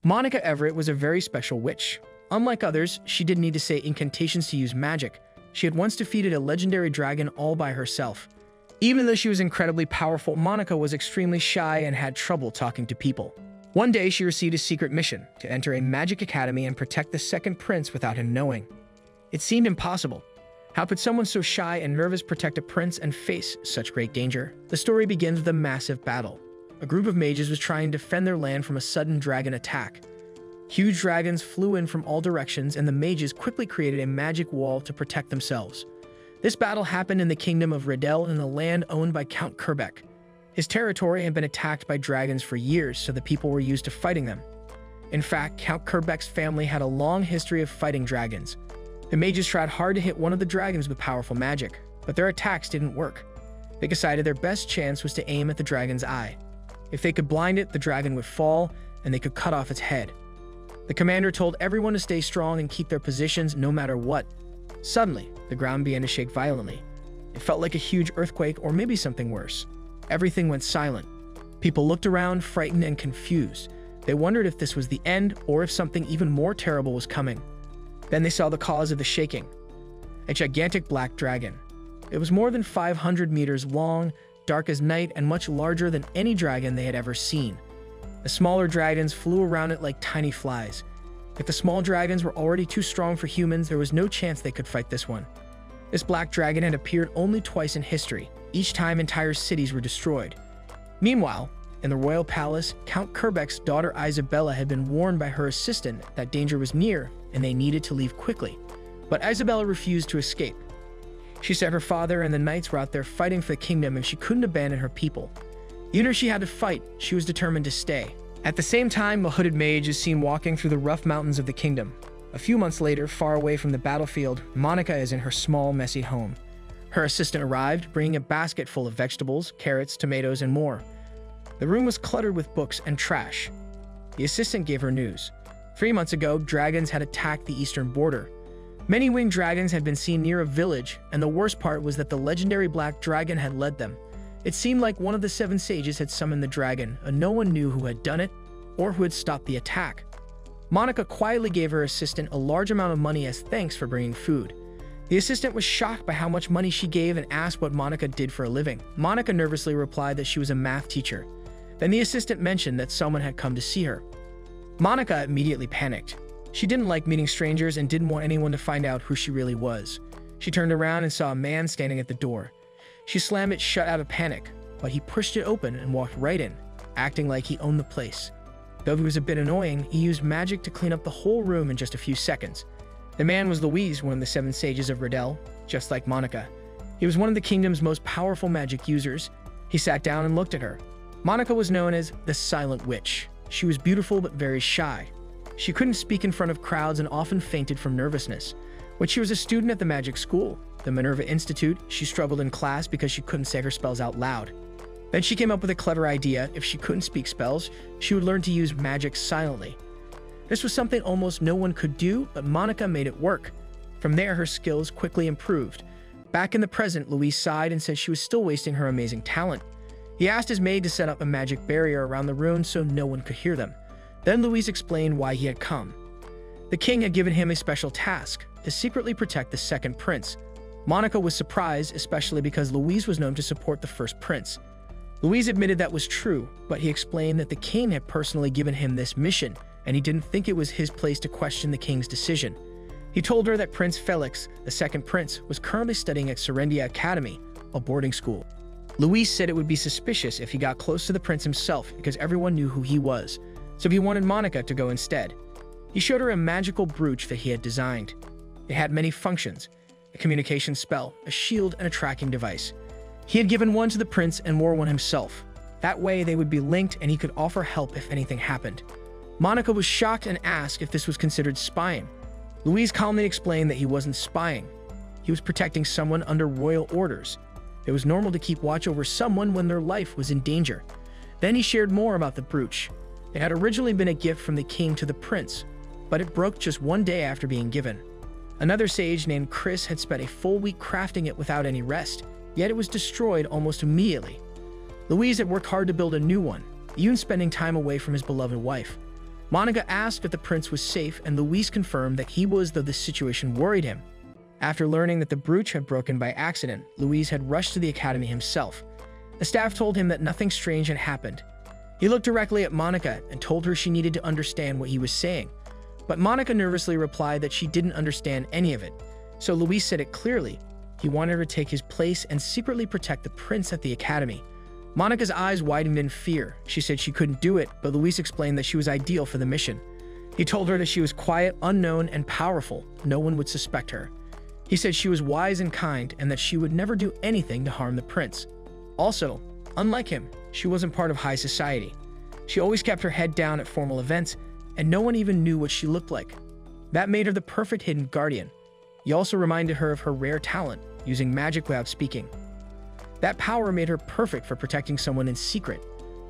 Monica Everett was a very special witch. Unlike others, she didn't need to say incantations to use magic. She had once defeated a legendary dragon all by herself. Even though she was incredibly powerful, Monica was extremely shy and had trouble talking to people. One day, she received a secret mission to enter a magic academy and protect the second prince without him knowing. It seemed impossible. How could someone so shy and nervous protect a prince and face such great danger? The story begins with a massive battle. A group of mages was trying to defend their land from a sudden dragon attack. Huge dragons flew in from all directions, and the mages quickly created a magic wall to protect themselves. This battle happened in the kingdom of Riddell in the land owned by Count Kerbeck. His territory had been attacked by dragons for years, so the people were used to fighting them. In fact, Count Kerbeck's family had a long history of fighting dragons. The mages tried hard to hit one of the dragons with powerful magic, but their attacks didn't work. They decided their best chance was to aim at the dragon's eye. If they could blind it, the dragon would fall, and they could cut off its head. The commander told everyone to stay strong and keep their positions no matter what. Suddenly, the ground began to shake violently. It felt like a huge earthquake or maybe something worse. Everything went silent. People looked around, frightened and confused. They wondered if this was the end or if something even more terrible was coming. Then they saw the cause of the shaking. A gigantic black dragon. It was more than 500 meters long, dark as night, and much larger than any dragon they had ever seen. The smaller dragons flew around it like tiny flies. If the small dragons were already too strong for humans, there was no chance they could fight this one. This black dragon had appeared only twice in history. Each time, entire cities were destroyed. Meanwhile, in the royal palace, Count Kerbeck's daughter Isabella had been warned by her assistant that danger was near and they needed to leave quickly. But Isabella refused to escape. She said her father and the knights were out there fighting for the kingdom and she couldn't abandon her people. Even if she had to fight, she was determined to stay. At the same time, a hooded mage is seen walking through the rough mountains of the kingdom. A few months later, far away from the battlefield, Monica is in her small, messy home. Her assistant arrived, bringing a basket full of vegetables, carrots, tomatoes, and more. The room was cluttered with books and trash. The assistant gave her news. 3 months ago, dragons had attacked the eastern border. Many winged dragons had been seen near a village, and the worst part was that the legendary black dragon had led them. It seemed like one of the 7 sages had summoned the dragon, and no one knew who had done it or who had stopped the attack. Monica quietly gave her assistant a large amount of money as thanks for bringing food. The assistant was shocked by how much money she gave and asked what Monica did for a living. Monica nervously replied that she was a math teacher. Then the assistant mentioned that someone had come to see her. Monica immediately panicked. She didn't like meeting strangers and didn't want anyone to find out who she really was. She turned around and saw a man standing at the door. She slammed it shut out of panic, but he pushed it open and walked right in, acting like he owned the place. Though he was a bit annoying, he used magic to clean up the whole room in just a few seconds. The man was Louise, one of the 7 sages of Riddell, just like Monica. He was one of the kingdom's most powerful magic users. He sat down and looked at her. Monica was known as the Silent Witch. She was beautiful but very shy. She couldn't speak in front of crowds and often fainted from nervousness. When she was a student at the magic school, the Minerva Institute, she struggled in class because she couldn't say her spells out loud. Then she came up with a clever idea. If she couldn't speak spells, she would learn to use magic silently. This was something almost no one could do, but Monica made it work. From there, her skills quickly improved. Back in the present, Louise sighed and said she was still wasting her amazing talent. He asked his maid to set up a magic barrier around the room so no one could hear them. Then Louise explained why he had come. The king had given him a special task, to secretly protect the second prince. Monica was surprised, especially because Louise was known to support the first prince. Louise admitted that was true, but he explained that the king had personally given him this mission, and he didn't think it was his place to question the king's decision. He told her that Prince Felix, the second prince, was currently studying at Serendia Academy, a boarding school. Louise said it would be suspicious if he got close to the prince himself because everyone knew who he was, so he wanted Monica to go instead. He showed her a magical brooch that he had designed. It had many functions: a communication spell, a shield, and a tracking device. He had given one to the prince and wore one himself. That way they would be linked and he could offer help if anything happened. Monica was shocked and asked if this was considered spying. Louise calmly explained that he wasn't spying. He was protecting someone under royal orders. It was normal to keep watch over someone when their life was in danger. Then he shared more about the brooch. It had originally been a gift from the king to the prince, but it broke just one day after being given. Another sage named Chris had spent a full week crafting it without any rest, yet it was destroyed almost immediately. Louise had worked hard to build a new one, even spending time away from his beloved wife. Monica asked if the prince was safe, and Luis confirmed that he was, though the situation worried him. After learning that the brooch had broken by accident, Luis had rushed to the academy himself. The staff told him that nothing strange had happened. He looked directly at Monica and told her she needed to understand what he was saying. But Monica nervously replied that she didn't understand any of it. So Luis said it clearly. He wanted her to take his place and secretly protect the prince at the academy. Monica's eyes widened in fear. She said she couldn't do it, but Luis explained that she was ideal for the mission. He told her that she was quiet, unknown, and powerful. No one would suspect her. He said she was wise and kind, and that she would never do anything to harm the prince. Also, unlike him, she wasn't part of high society. She always kept her head down at formal events, and no one even knew what she looked like. That made her the perfect hidden guardian. He also reminded her of her rare talent, using magic without speaking. That power made her perfect for protecting someone in secret.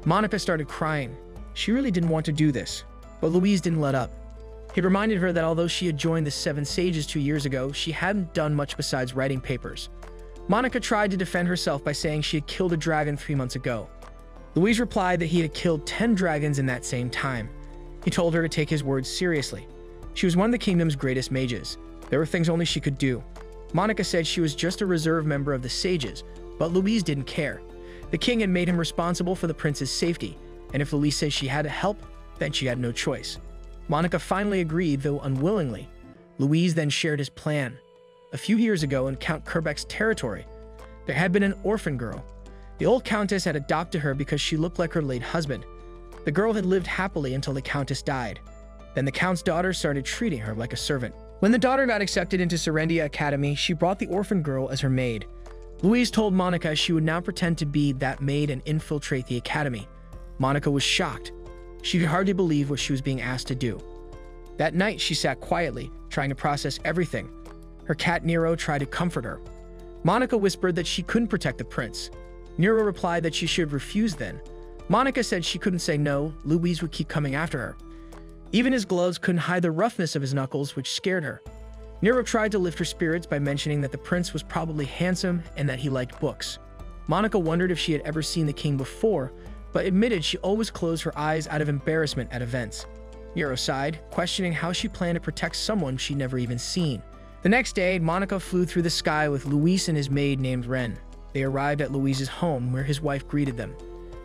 Monica started crying. She really didn't want to do this, but Luis didn't let up. He reminded her that although she had joined the Seven Sages 2 years ago, she hadn't done much besides writing papers. Monica tried to defend herself by saying she had killed a dragon 3 months ago. Luis replied that he had killed 10 dragons in that same time. He told her to take his words seriously. She was one of the kingdom's greatest mages. There were things only she could do. Monica said she was just a reserve member of the sages, but Luis didn't care. The king had made him responsible for the prince's safety, and if Luis said she had to help, then she had no choice. Monica finally agreed, though unwillingly. Luis then shared his plan. A few years ago in Count Kerbek's territory, there had been an orphan girl. The old countess had adopted her because she looked like her late husband. The girl had lived happily until the countess died. Then the count's daughter started treating her like a servant. When the daughter got accepted into Serendia Academy, she brought the orphan girl as her maid. Luis told Monica she would now pretend to be that maid and infiltrate the academy. Monica was shocked. She could hardly believe what she was being asked to do. That night, she sat quietly, trying to process everything. Her cat Nero tried to comfort her. Monica whispered that she couldn't protect the prince. Nero replied that she should refuse then. Monica said she couldn't say no. Luis would keep coming after her. Even his gloves couldn't hide the roughness of his knuckles, which scared her. Nero tried to lift her spirits by mentioning that the prince was probably handsome and that he liked books. Monica wondered if she had ever seen the king before, but admitted she always closed her eyes out of embarrassment at events. Nero sighed, questioning how she planned to protect someone she'd never even seen. The next day, Monica flew through the sky with Luis and his maid named Ren. They arrived at Luis's home, where his wife greeted them.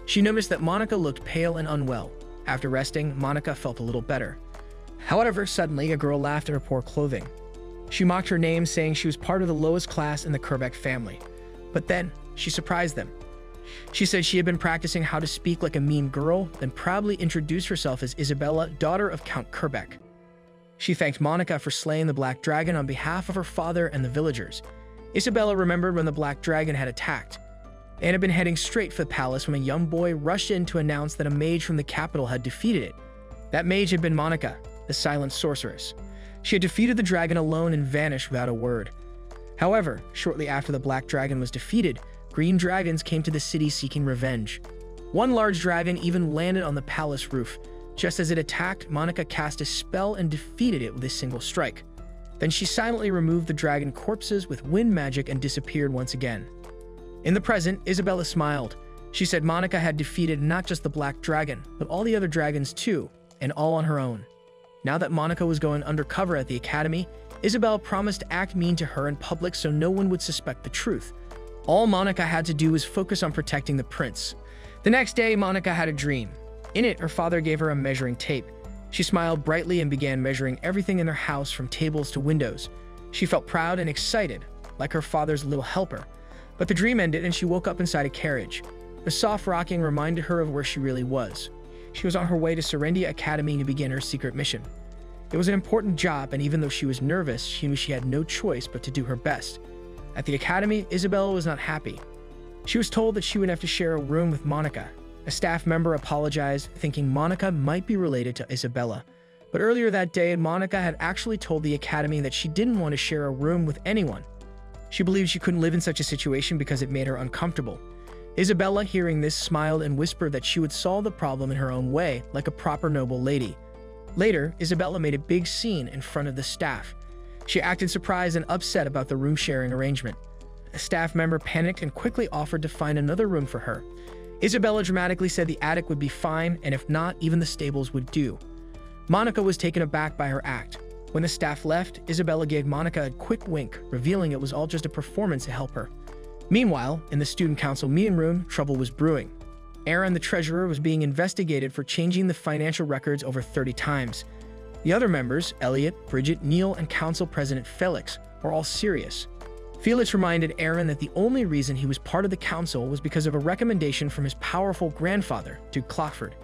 She noticed that Monica looked pale and unwell. After resting, Monica felt a little better. However, suddenly, a girl laughed at her poor clothing. She mocked her name, saying she was part of the lowest class in the Kerbek family. But then, she surprised them. She said she had been practicing how to speak like a mean girl, then proudly introduced herself as Isabella, daughter of Count Kerbek. She thanked Monica for slaying the Black Dragon on behalf of her father and the villagers. Isabella remembered when the Black Dragon had attacked. They had been heading straight for the palace when a young boy rushed in to announce that a mage from the capital had defeated it. That mage had been Monica, the silent sorceress. She had defeated the dragon alone and vanished without a word. However, shortly after the Black Dragon was defeated, green dragons came to the city seeking revenge. One large dragon even landed on the palace roof. Just as it attacked, Monica cast a spell and defeated it with a single strike. Then she silently removed the dragon corpses with wind magic and disappeared once again. In the present, Isabella smiled. She said Monica had defeated not just the Black Dragon, but all the other dragons too, and all on her own. Now that Monica was going undercover at the academy, Isabella promised to act mean to her in public so no one would suspect the truth. All Monica had to do was focus on protecting the prince. The next day, Monica had a dream. In it, her father gave her a measuring tape. She smiled brightly and began measuring everything in their house from tables to windows. She felt proud and excited, like her father's little helper. But the dream ended and she woke up inside a carriage. The soft rocking reminded her of where she really was. She was on her way to Serendia Academy to begin her secret mission. It was an important job, and even though she was nervous, she knew she had no choice but to do her best. At the academy, Isabella was not happy. She was told that she would have to share a room with Monica. A staff member apologized, thinking Monica might be related to Isabella. But earlier that day, Monica had actually told the academy that she didn't want to share a room with anyone. She believed she couldn't live in such a situation because it made her uncomfortable. Isabella, hearing this, smiled and whispered that she would solve the problem in her own way, like a proper noble lady. Later, Isabella made a big scene in front of the staff. She acted surprised and upset about the room-sharing arrangement. A staff member panicked and quickly offered to find another room for her. Isabella dramatically said the attic would be fine, and if not, even the stables would do. Monica was taken aback by her act. When the staff left, Isabella gave Monica a quick wink, revealing it was all just a performance to help her. Meanwhile, in the student council meeting room, trouble was brewing. Aaron, the treasurer, was being investigated for changing the financial records over 30 times. The other members, Elliot, Bridget, Neil, and council president Felix, were all serious. Felix reminded Aaron that the only reason he was part of the council was because of a recommendation from his powerful grandfather, Duke Clockford.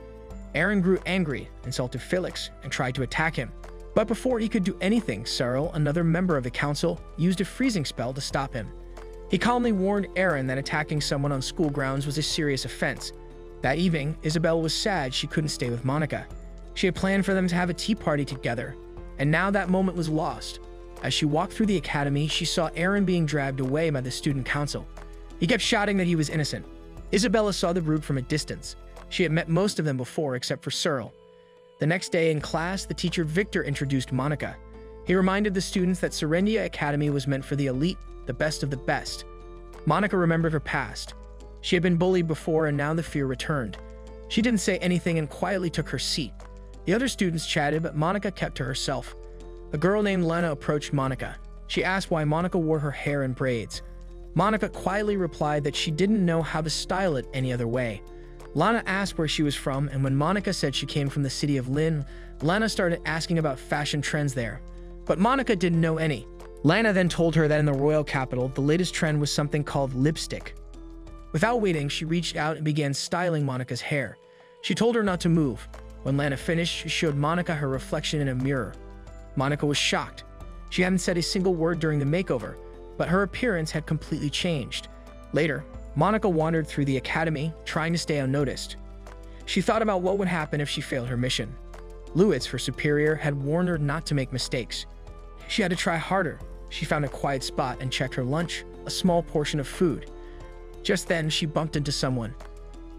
Aaron grew angry, insulted Felix, and tried to attack him. But before he could do anything, Cyril, another member of the council, used a freezing spell to stop him. He calmly warned Aaron that attacking someone on school grounds was a serious offense. That evening, Isabel was sad she couldn't stay with Monica. She had planned for them to have a tea party together, and now that moment was lost. As she walked through the academy, she saw Aaron being dragged away by the student council. He kept shouting that he was innocent. Isabella saw the group from a distance. She had met most of them before, except for Cyril. The next day in class, the teacher Victor introduced Monica. He reminded the students that Serendia Academy was meant for the elite, the best of the best. Monica remembered her past. She had been bullied before, and now the fear returned. She didn't say anything and quietly took her seat. The other students chatted, but Monica kept to herself. A girl named Lena approached Monica. She asked why Monica wore her hair in braids. Monica quietly replied that she didn't know how to style it any other way. Lana asked where she was from, and when Monica said she came from the city of Lynn, Lana started asking about fashion trends there. But Monica didn't know any. Lana then told her that in the royal capital, the latest trend was something called lipstick. Without waiting, she reached out and began styling Monica's hair. She told her not to move. When Lana finished, she showed Monica her reflection in a mirror. Monica was shocked. She hadn't said a single word during the makeover, but her appearance had completely changed. Later, Monica wandered through the academy, trying to stay unnoticed. She thought about what would happen if she failed her mission. Lewis, her superior, had warned her not to make mistakes. She had to try harder. She found a quiet spot and checked her lunch, a small portion of food. Just then, she bumped into someone.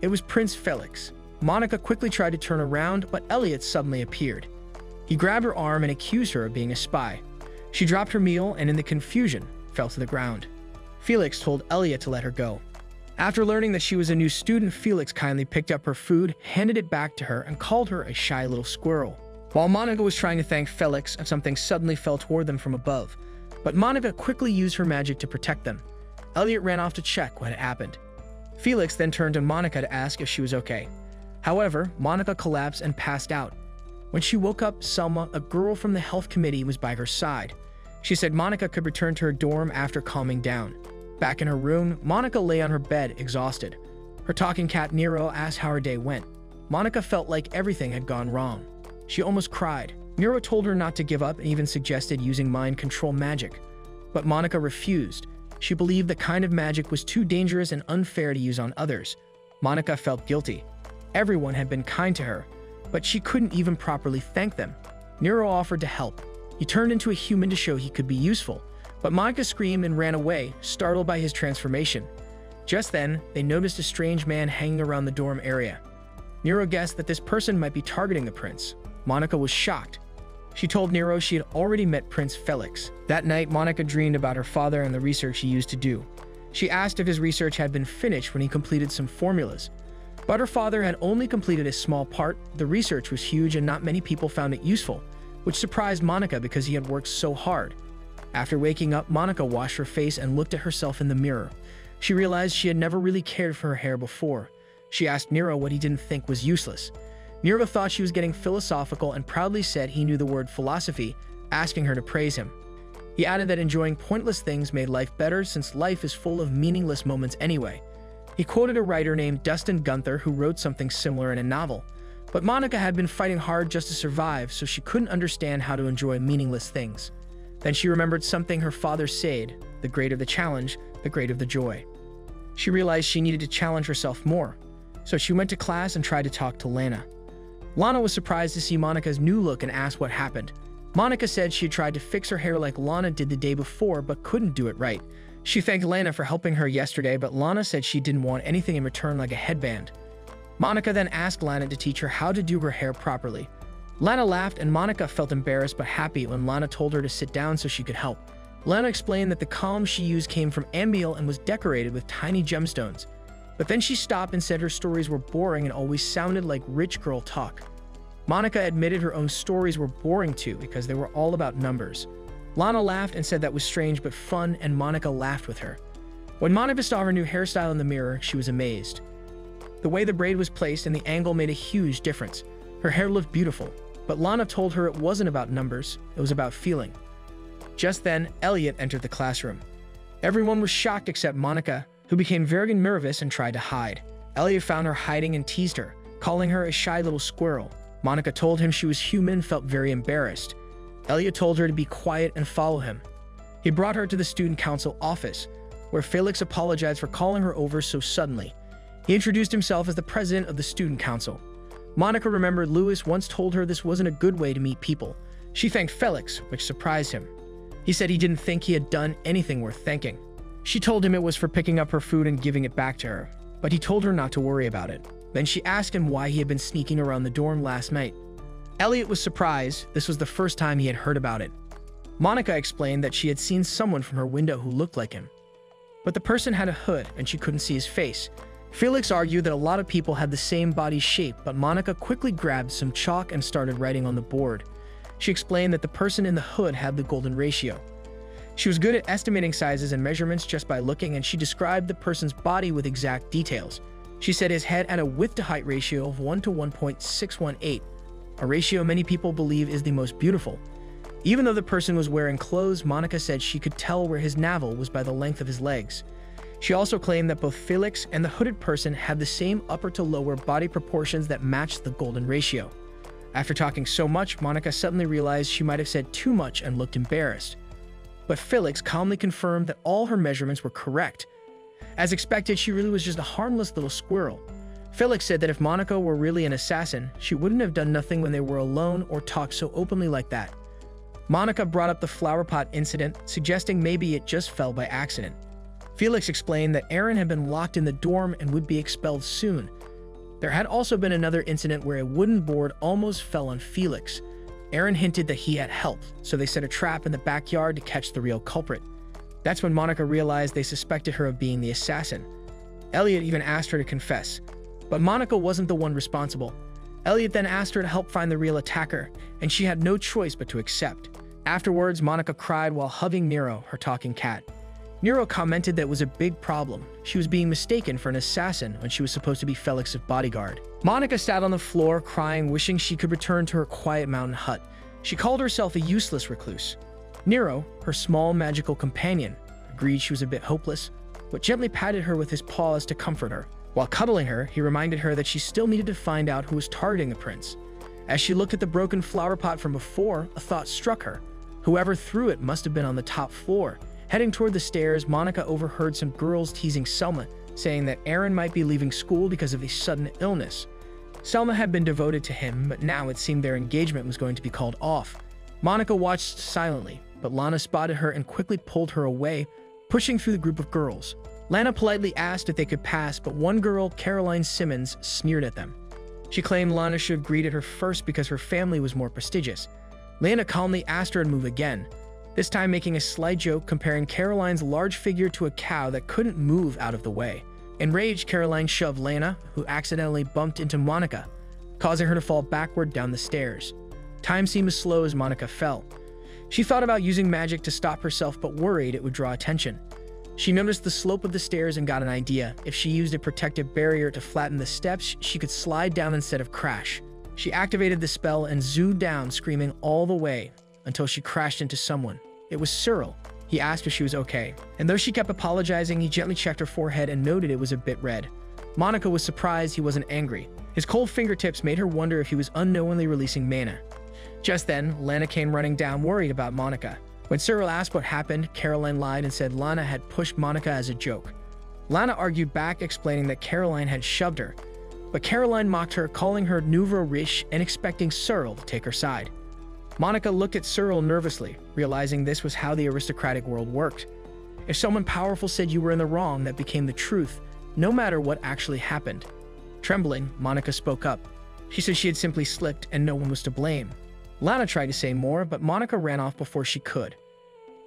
It was Prince Felix. Monica quickly tried to turn around, but Elliot suddenly appeared. He grabbed her arm and accused her of being a spy. She dropped her meal and, in the confusion, fell to the ground. Felix told Elliot to let her go. After learning that she was a new student, Felix kindly picked up her food, handed it back to her, and called her a shy little squirrel. While Monica was trying to thank Felix, something suddenly fell toward them from above. But Monica quickly used her magic to protect them. Elliot ran off to check what had happened. Felix then turned to Monica to ask if she was okay. However, Monica collapsed and passed out. When she woke up, Selma, a girl from the health committee, was by her side. She said Monica could return to her dorm after calming down. Back in her room, Monica lay on her bed, exhausted. Her talking cat Nero asked how her day went. Monica felt like everything had gone wrong. She almost cried. Nero told her not to give up and even suggested using mind control magic. But Monica refused. She believed the kind of magic was too dangerous and unfair to use on others. Monica felt guilty. Everyone had been kind to her, but she couldn't even properly thank them. Nero offered to help. He turned into a human to show he could be useful, but Monica screamed and ran away, startled by his transformation. Just then, they noticed a strange man hanging around the dorm area. Nero guessed that this person might be targeting the prince. Monica was shocked. She told Nero she had already met Prince Felix. That night, Monica dreamed about her father and the research he used to do. She asked if his research had been finished when he completed some formulas. But her father had only completed a small part. The research was huge and not many people found it useful, which surprised Monica because he had worked so hard. After waking up, Monica washed her face and looked at herself in the mirror. She realized she had never really cared for her hair before. She asked Nero what he didn't think was useless. Nero thought she was getting philosophical and proudly said he knew the word philosophy, asking her to praise him. He added that enjoying pointless things made life better since life is full of meaningless moments anyway. He quoted a writer named Dustin Gunther who wrote something similar in a novel. But Monica had been fighting hard just to survive, so she couldn't understand how to enjoy meaningless things. Then she remembered something her father said, the greater the challenge, the greater the joy. She realized she needed to challenge herself more, so she went to class and tried to talk to Lana. Lana was surprised to see Monica's new look and asked what happened. Monica said she had tried to fix her hair like Lana did the day before but couldn't do it right. She thanked Lana for helping her yesterday, but Lana said she didn't want anything in return like a headband. Monica then asked Lana to teach her how to do her hair properly. Lana laughed and Monica felt embarrassed but happy when Lana told her to sit down so she could help. Lana explained that the comb she used came from Ambiel and was decorated with tiny gemstones. But then she stopped and said her stories were boring and always sounded like rich girl talk. Monica admitted her own stories were boring too because they were all about numbers. Lana laughed and said that was strange but fun, and Monica laughed with her. When Monica saw her new hairstyle in the mirror, she was amazed. The way the braid was placed and the angle made a huge difference. Her hair looked beautiful, but Lana told her it wasn't about numbers, it was about feeling. Just then, Elliot entered the classroom. Everyone was shocked except Monica, who became very nervous and tried to hide. Elliot found her hiding and teased her, calling her a shy little squirrel. Monica told him she was human and felt very embarrassed. Elliot told her to be quiet and follow him. He brought her to the student council office, where Felix apologized for calling her over so suddenly. He introduced himself as the president of the student council. Monica remembered Lewis once told her this wasn't a good way to meet people. She thanked Felix, which surprised him. He said he didn't think he had done anything worth thanking. She told him it was for picking up her food and giving it back to her, but he told her not to worry about it. Then she asked him why he had been sneaking around the dorm last night. Elliot was surprised. This was the first time he had heard about it. Monica explained that she had seen someone from her window who looked like him, but the person had a hood and she couldn't see his face. Felix argued that a lot of people had the same body shape, but Monica quickly grabbed some chalk and started writing on the board. She explained that the person in the hood had the golden ratio. She was good at estimating sizes and measurements just by looking, and she described the person's body with exact details. She said his head had a width-to-height ratio of 1 to 1.618, a ratio many people believe is the most beautiful. Even though the person was wearing clothes, Monica said she could tell where his navel was by the length of his legs. She also claimed that both Felix and the hooded person had the same upper to lower body proportions that matched the golden ratio. After talking so much, Monica suddenly realized she might have said too much and looked embarrassed. But Felix calmly confirmed that all her measurements were correct. As expected, she really was just a harmless little squirrel. Felix said that if Monica were really an assassin, she wouldn't have done nothing when they were alone or talked so openly like that. Monica brought up the flower pot incident, suggesting maybe it just fell by accident. Felix explained that Aaron had been locked in the dorm and would be expelled soon. There had also been another incident where a wooden board almost fell on Felix. Aaron hinted that he had helped, so they set a trap in the backyard to catch the real culprit. That's when Monica realized they suspected her of being the assassin. Elliot even asked her to confess, but Monica wasn't the one responsible. Elliot then asked her to help find the real attacker, and she had no choice but to accept. Afterwards, Monica cried while hugging Nero, her talking cat. Nero commented that it was a big problem. She was being mistaken for an assassin when she was supposed to be Felix's bodyguard. Monica sat on the floor, crying, wishing she could return to her quiet mountain hut. She called herself a useless recluse. Nero, her small magical companion, agreed she was a bit hopeless, but gently patted her with his paws to comfort her. While cuddling her, he reminded her that she still needed to find out who was targeting the prince. As she looked at the broken flower pot from before, a thought struck her. Whoever threw it must have been on the top floor. Heading toward the stairs, Monica overheard some girls teasing Selma, saying that Aaron might be leaving school because of a sudden illness. Selma had been devoted to him, but now it seemed their engagement was going to be called off. Monica watched silently, but Lana spotted her and quickly pulled her away, pushing through the group of girls. Lana politely asked if they could pass, but one girl, Caroline Simmons, sneered at them. She claimed Lana should have greeted her first because her family was more prestigious. Lana calmly asked her to move again, this time making a sly joke comparing Caroline's large figure to a cow that couldn't move out of the way. Enraged, Caroline shoved Lana, who accidentally bumped into Monica, causing her to fall backward down the stairs. Time seemed as slow as Monica fell. She thought about using magic to stop herself, but worried it would draw attention. She noticed the slope of the stairs and got an idea. If she used a protective barrier to flatten the steps, she could slide down instead of crash. She activated the spell and zoomed down, screaming all the way, until she crashed into someone. It was Cyril. He asked if she was okay, and though she kept apologizing, he gently checked her forehead and noted it was a bit red. Monica was surprised he wasn't angry. His cold fingertips made her wonder if he was unknowingly releasing mana. Just then, Lana came running down, worried about Monica. When Cyril asked what happened, Caroline lied and said Lana had pushed Monica as a joke. Lana argued back, explaining that Caroline had shoved her, but Caroline mocked her, calling her nouveau riche and expecting Cyril to take her side. Monica looked at Cyril nervously, realizing this was how the aristocratic world worked. If someone powerful said you were in the wrong, that became the truth, no matter what actually happened. Trembling, Monica spoke up. She said she had simply slipped and no one was to blame. Lana tried to say more, but Monica ran off before she could.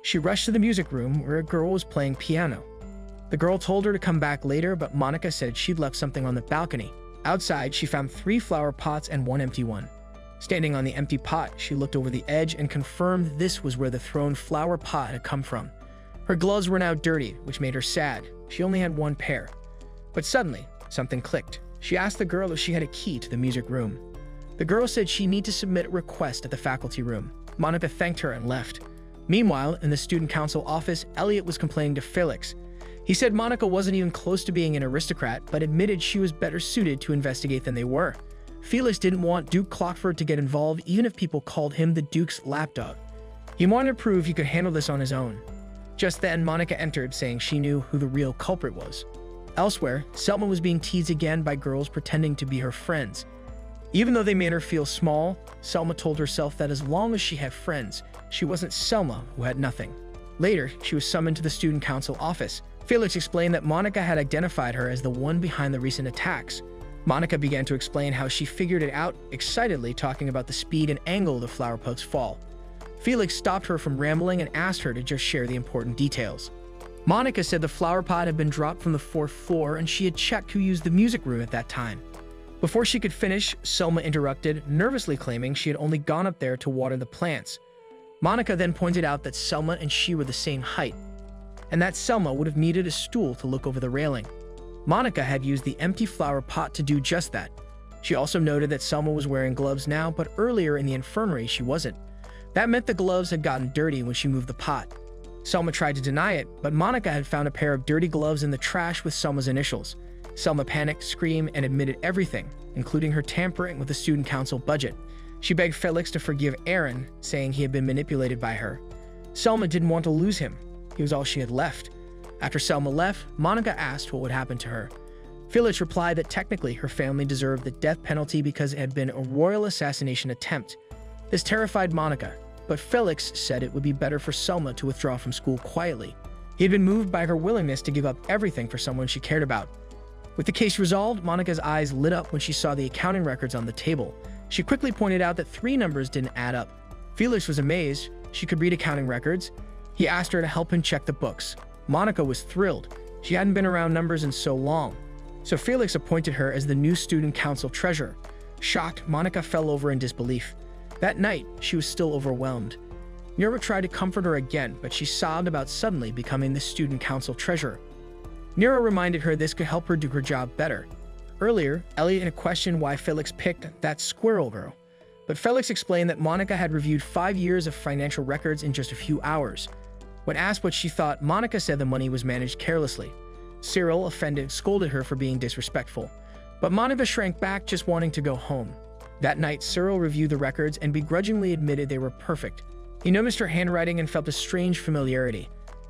She rushed to the music room where a girl was playing piano. The girl told her to come back later, but Monica said she'd left something on the balcony. Outside, she found 3 flower pots and 1 empty one. Standing on the empty pot, she looked over the edge and confirmed this was where the thrown flower pot had come from. Her gloves were now dirty, which made her sad. She only had one pair. But suddenly, something clicked. She asked the girl if she had a key to the music room. The girl said she needed to submit a request at the faculty room. Monica thanked her and left. Meanwhile, in the student council office, Elliot was complaining to Felix. He said Monica wasn't even close to being an aristocrat, but admitted she was better suited to investigate than they were. Felix didn't want Duke Clockford to get involved even if people called him the Duke's lapdog. He wanted to prove he could handle this on his own. Just then, Monica entered, saying she knew who the real culprit was. Elsewhere, Selma was being teased again by girls pretending to be her friends. Even though they made her feel small, Selma told herself that as long as she had friends, she wasn't Selma who had nothing. Later, she was summoned to the student council office. Felix explained that Monica had identified her as the one behind the recent attacks. Monica began to explain how she figured it out, excitedly talking about the speed and angle of the flower pot's fall. Felix stopped her from rambling and asked her to just share the important details. Monica said the flower pot had been dropped from the 4th floor and she had checked who used the music room at that time. Before she could finish, Selma interrupted, nervously claiming she had only gone up there to water the plants. Monica then pointed out that Selma and she were the same height, and that Selma would have needed a stool to look over the railing. Monica had used the empty flower pot to do just that. She also noted that Selma was wearing gloves now, but earlier in the infirmary she wasn't. That meant the gloves had gotten dirty when she moved the pot. Selma tried to deny it, but Monica had found a pair of dirty gloves in the trash with Selma's initials. Selma panicked, screamed, and admitted everything, including her tampering with the student council budget. She begged Felix to forgive Aaron, saying he had been manipulated by her. Selma didn't want to lose him. He was all she had left. After Selma left, Monica asked what would happen to her. Felix replied that technically her family deserved the death penalty because it had been a royal assassination attempt. This terrified Monica, but Felix said it would be better for Selma to withdraw from school quietly. He had been moved by her willingness to give up everything for someone she cared about. With the case resolved, Monica's eyes lit up when she saw the accounting records on the table. She quickly pointed out that 3 numbers didn't add up. Felix was amazed. She could read accounting records. He asked her to help him check the books. Monica was thrilled. She hadn't been around numbers in so long. So Felix appointed her as the new student council treasurer. Shocked, Monica fell over in disbelief. That night, she was still overwhelmed. Nero tried to comfort her again, but she sobbed about suddenly becoming the student council treasurer. Nero reminded her this could help her do her job better. Earlier, Elliot had questioned why Felix picked that squirrel girl, but Felix explained that Monica had reviewed 5 years of financial records in just a few hours. When asked what she thought, Monica said the money was managed carelessly. Cyril, offended, scolded her for being disrespectful, but Monica shrank back, just wanting to go home. That night, Cyril reviewed the records and begrudgingly admitted they were perfect. He noticed her handwriting and felt a strange familiarity.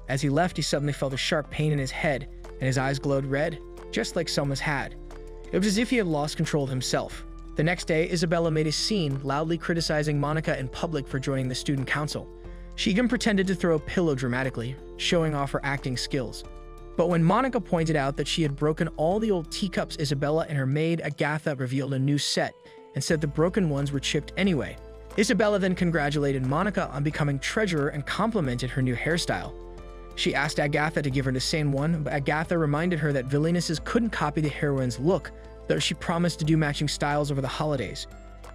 As he left, he suddenly felt a sharp pain in his head, and his eyes glowed red, just like Selma's had. It was as if he had lost control of himself. The next day, Isabella made a scene, loudly criticizing Monica in public for joining the student council. She even pretended to throw a pillow dramatically, showing off her acting skills. But when Monica pointed out that she had broken all the old teacups, Isabella and her maid Agatha revealed a new set and said the broken ones were chipped anyway. Isabella then congratulated Monica on becoming treasurer and complimented her new hairstyle. She asked Agatha to give her the same one, but Agatha reminded her that villainesses couldn't copy the heroine's look, though she promised to do matching styles over the holidays.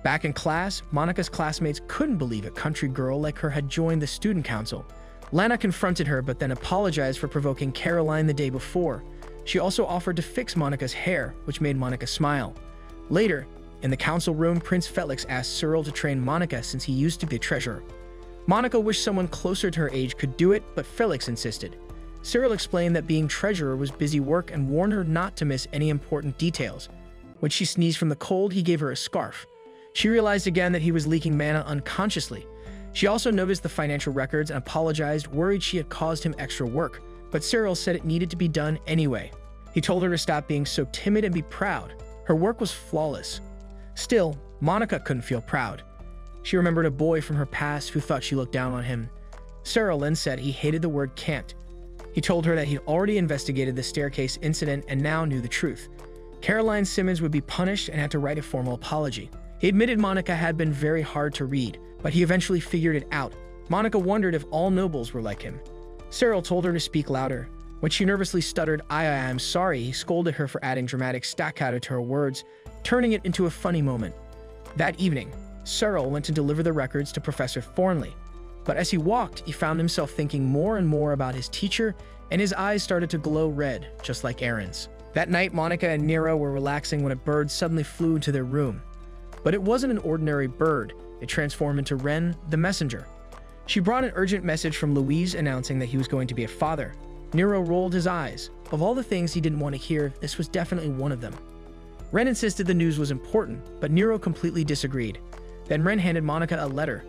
Back in class, Monica's classmates couldn't believe a country girl like her had joined the student council. Lana confronted her but then apologized for provoking Caroline the day before. She also offered to fix Monica's hair, which made Monica smile. Later, in the council room, Prince Felix asked Cyril to train Monica since he used to be treasurer. Monica wished someone closer to her age could do it, but Felix insisted. Cyril explained that being treasurer was busy work and warned her not to miss any important details. When she sneezed from the cold, he gave her a scarf. She realized again that he was leaking mana unconsciously. She also noticed the financial records and apologized, worried she had caused him extra work, but Cyril said it needed to be done anyway. He told her to stop being so timid and be proud. Her work was flawless. Still, Monica couldn't feel proud. She remembered a boy from her past who thought she looked down on him. Cyril then said he hated the word can't. He told her that he'd already investigated the staircase incident and now knew the truth. Caroline Simmons would be punished and had to write a formal apology. He admitted Monica had been very hard to read, but he eventually figured it out. Monica wondered if all nobles were like him. Cyril told her to speak louder. When she nervously stuttered, I'm sorry, he scolded her for adding dramatic staccato to her words, turning it into a funny moment. That evening, Cyril went to deliver the records to Professor Thornley. But as he walked, he found himself thinking more and more about his teacher, and his eyes started to glow red, just like Aaron's. That night, Monica and Nero were relaxing when a bird suddenly flew into their room. But it wasn't an ordinary bird. It transformed into Ren, the messenger. She brought an urgent message from Louise announcing that he was going to be a father. Nero rolled his eyes. Of all the things he didn't want to hear, this was definitely one of them. Ren insisted the news was important, but Nero completely disagreed. Then Ren handed Monica a letter.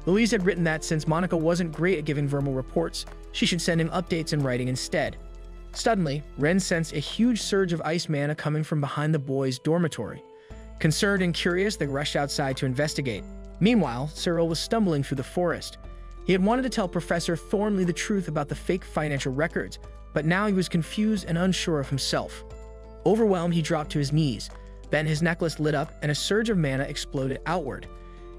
Louise had written that since Monica wasn't great at giving verbal reports, she should send him updates in writing instead. Suddenly, Ren sensed a huge surge of ice mana coming from behind the boys' dormitory. Concerned and curious, they rushed outside to investigate. Meanwhile, Cyril was stumbling through the forest. He had wanted to tell Professor Thornley the truth about the fake financial records, but now he was confused and unsure of himself. Overwhelmed, he dropped to his knees. Then his necklace lit up and a surge of mana exploded outward.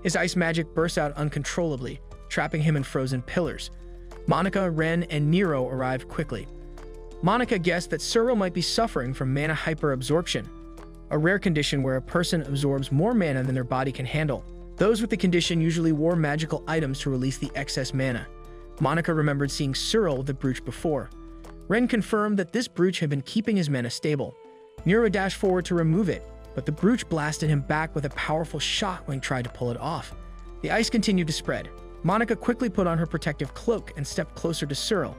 His ice magic burst out uncontrollably, trapping him in frozen pillars. Monica, Ren, and Nero arrived quickly. Monica guessed that Cyril might be suffering from mana hyperabsorption, a rare condition where a person absorbs more mana than their body can handle. Those with the condition usually wore magical items to release the excess mana. Monica remembered seeing Cyril with the brooch before. Ren confirmed that this brooch had been keeping his mana stable. Nero dashed forward to remove it, but the brooch blasted him back with a powerful shot when he tried to pull it off. The ice continued to spread. Monica quickly put on her protective cloak and stepped closer to Cyril.